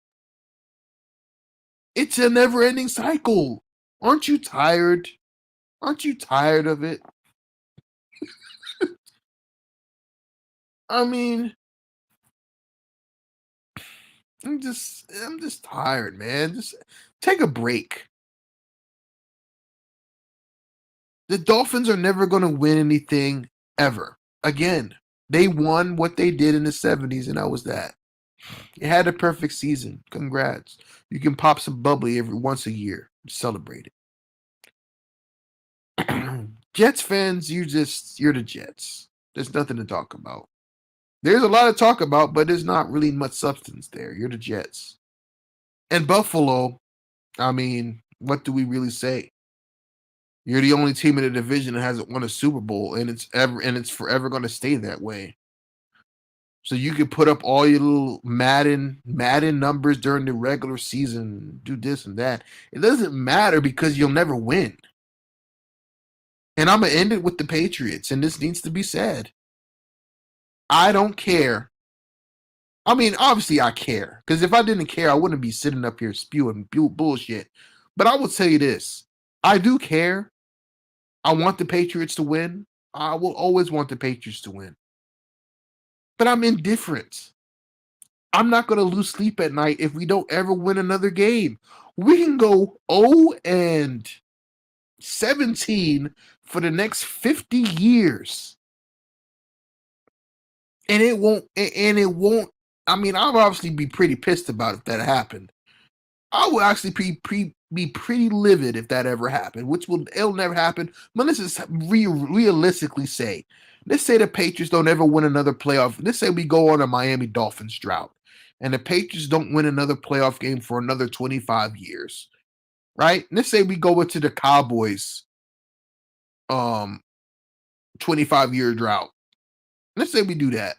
It's a never-ending cycle. Aren't you tired? Aren't you tired of it? I mean, I'm just tired, man. Just take a break. The Dolphins are never going to win anything ever again. They won what they did in the 70s, and that was that. You had a perfect season. Congrats. You can pop some bubbly every once a year. Celebrate it. Jets fans, you're the Jets. There's nothing to talk about. There's a lot to talk about, but there's not really much substance there. You're the Jets. And Buffalo, I mean, what do we really say? You're the only team in the division that hasn't won a Super Bowl, and it's forever going to stay that way. So you can put up all your little Madden numbers during the regular season, do this and that. It doesn't matter because you'll never win. And I'm going to end it with the Patriots, and this needs to be said. I don't care. I mean, obviously I care, because if I didn't care, I wouldn't be sitting up here spewing bullshit. But I will tell you this. I do care. I want the Patriots to win. I will always want the Patriots to win. But I'm indifferent. I'm not going to lose sleep at night if we don't ever win another game. We can go 0-17 for the next 50 years. and it won't. And it won't. I mean, I'll obviously be pretty pissed about if that happened. I would actually be pretty livid if that ever happened, which it'll never happen. But let's just realistically say, let's say the Patriots don't ever win another playoff. Let's say we go on a Miami Dolphins drought, and the Patriots don't win another playoff game for another 25 years, right? Let's say we go into the Cowboys 25-year drought. Let's say we do that.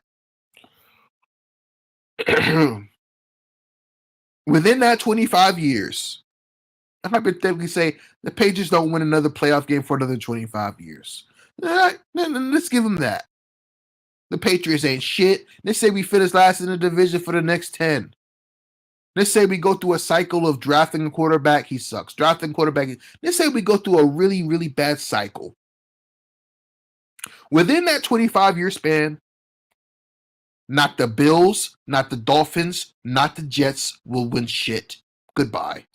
Within that 25 years, I hypothetically say the Patriots don't win another playoff game for another 25 years. Let's give them that. The Patriots ain't shit. Let's say we finish last in the division for the next 10. Let's say we go through a cycle of drafting a quarterback, he sucks. Drafting quarterback. Let's say we go through a really, really bad cycle. Within that 25-year span, not the Bills, not the Dolphins, not the Jets will win shit. Goodbye.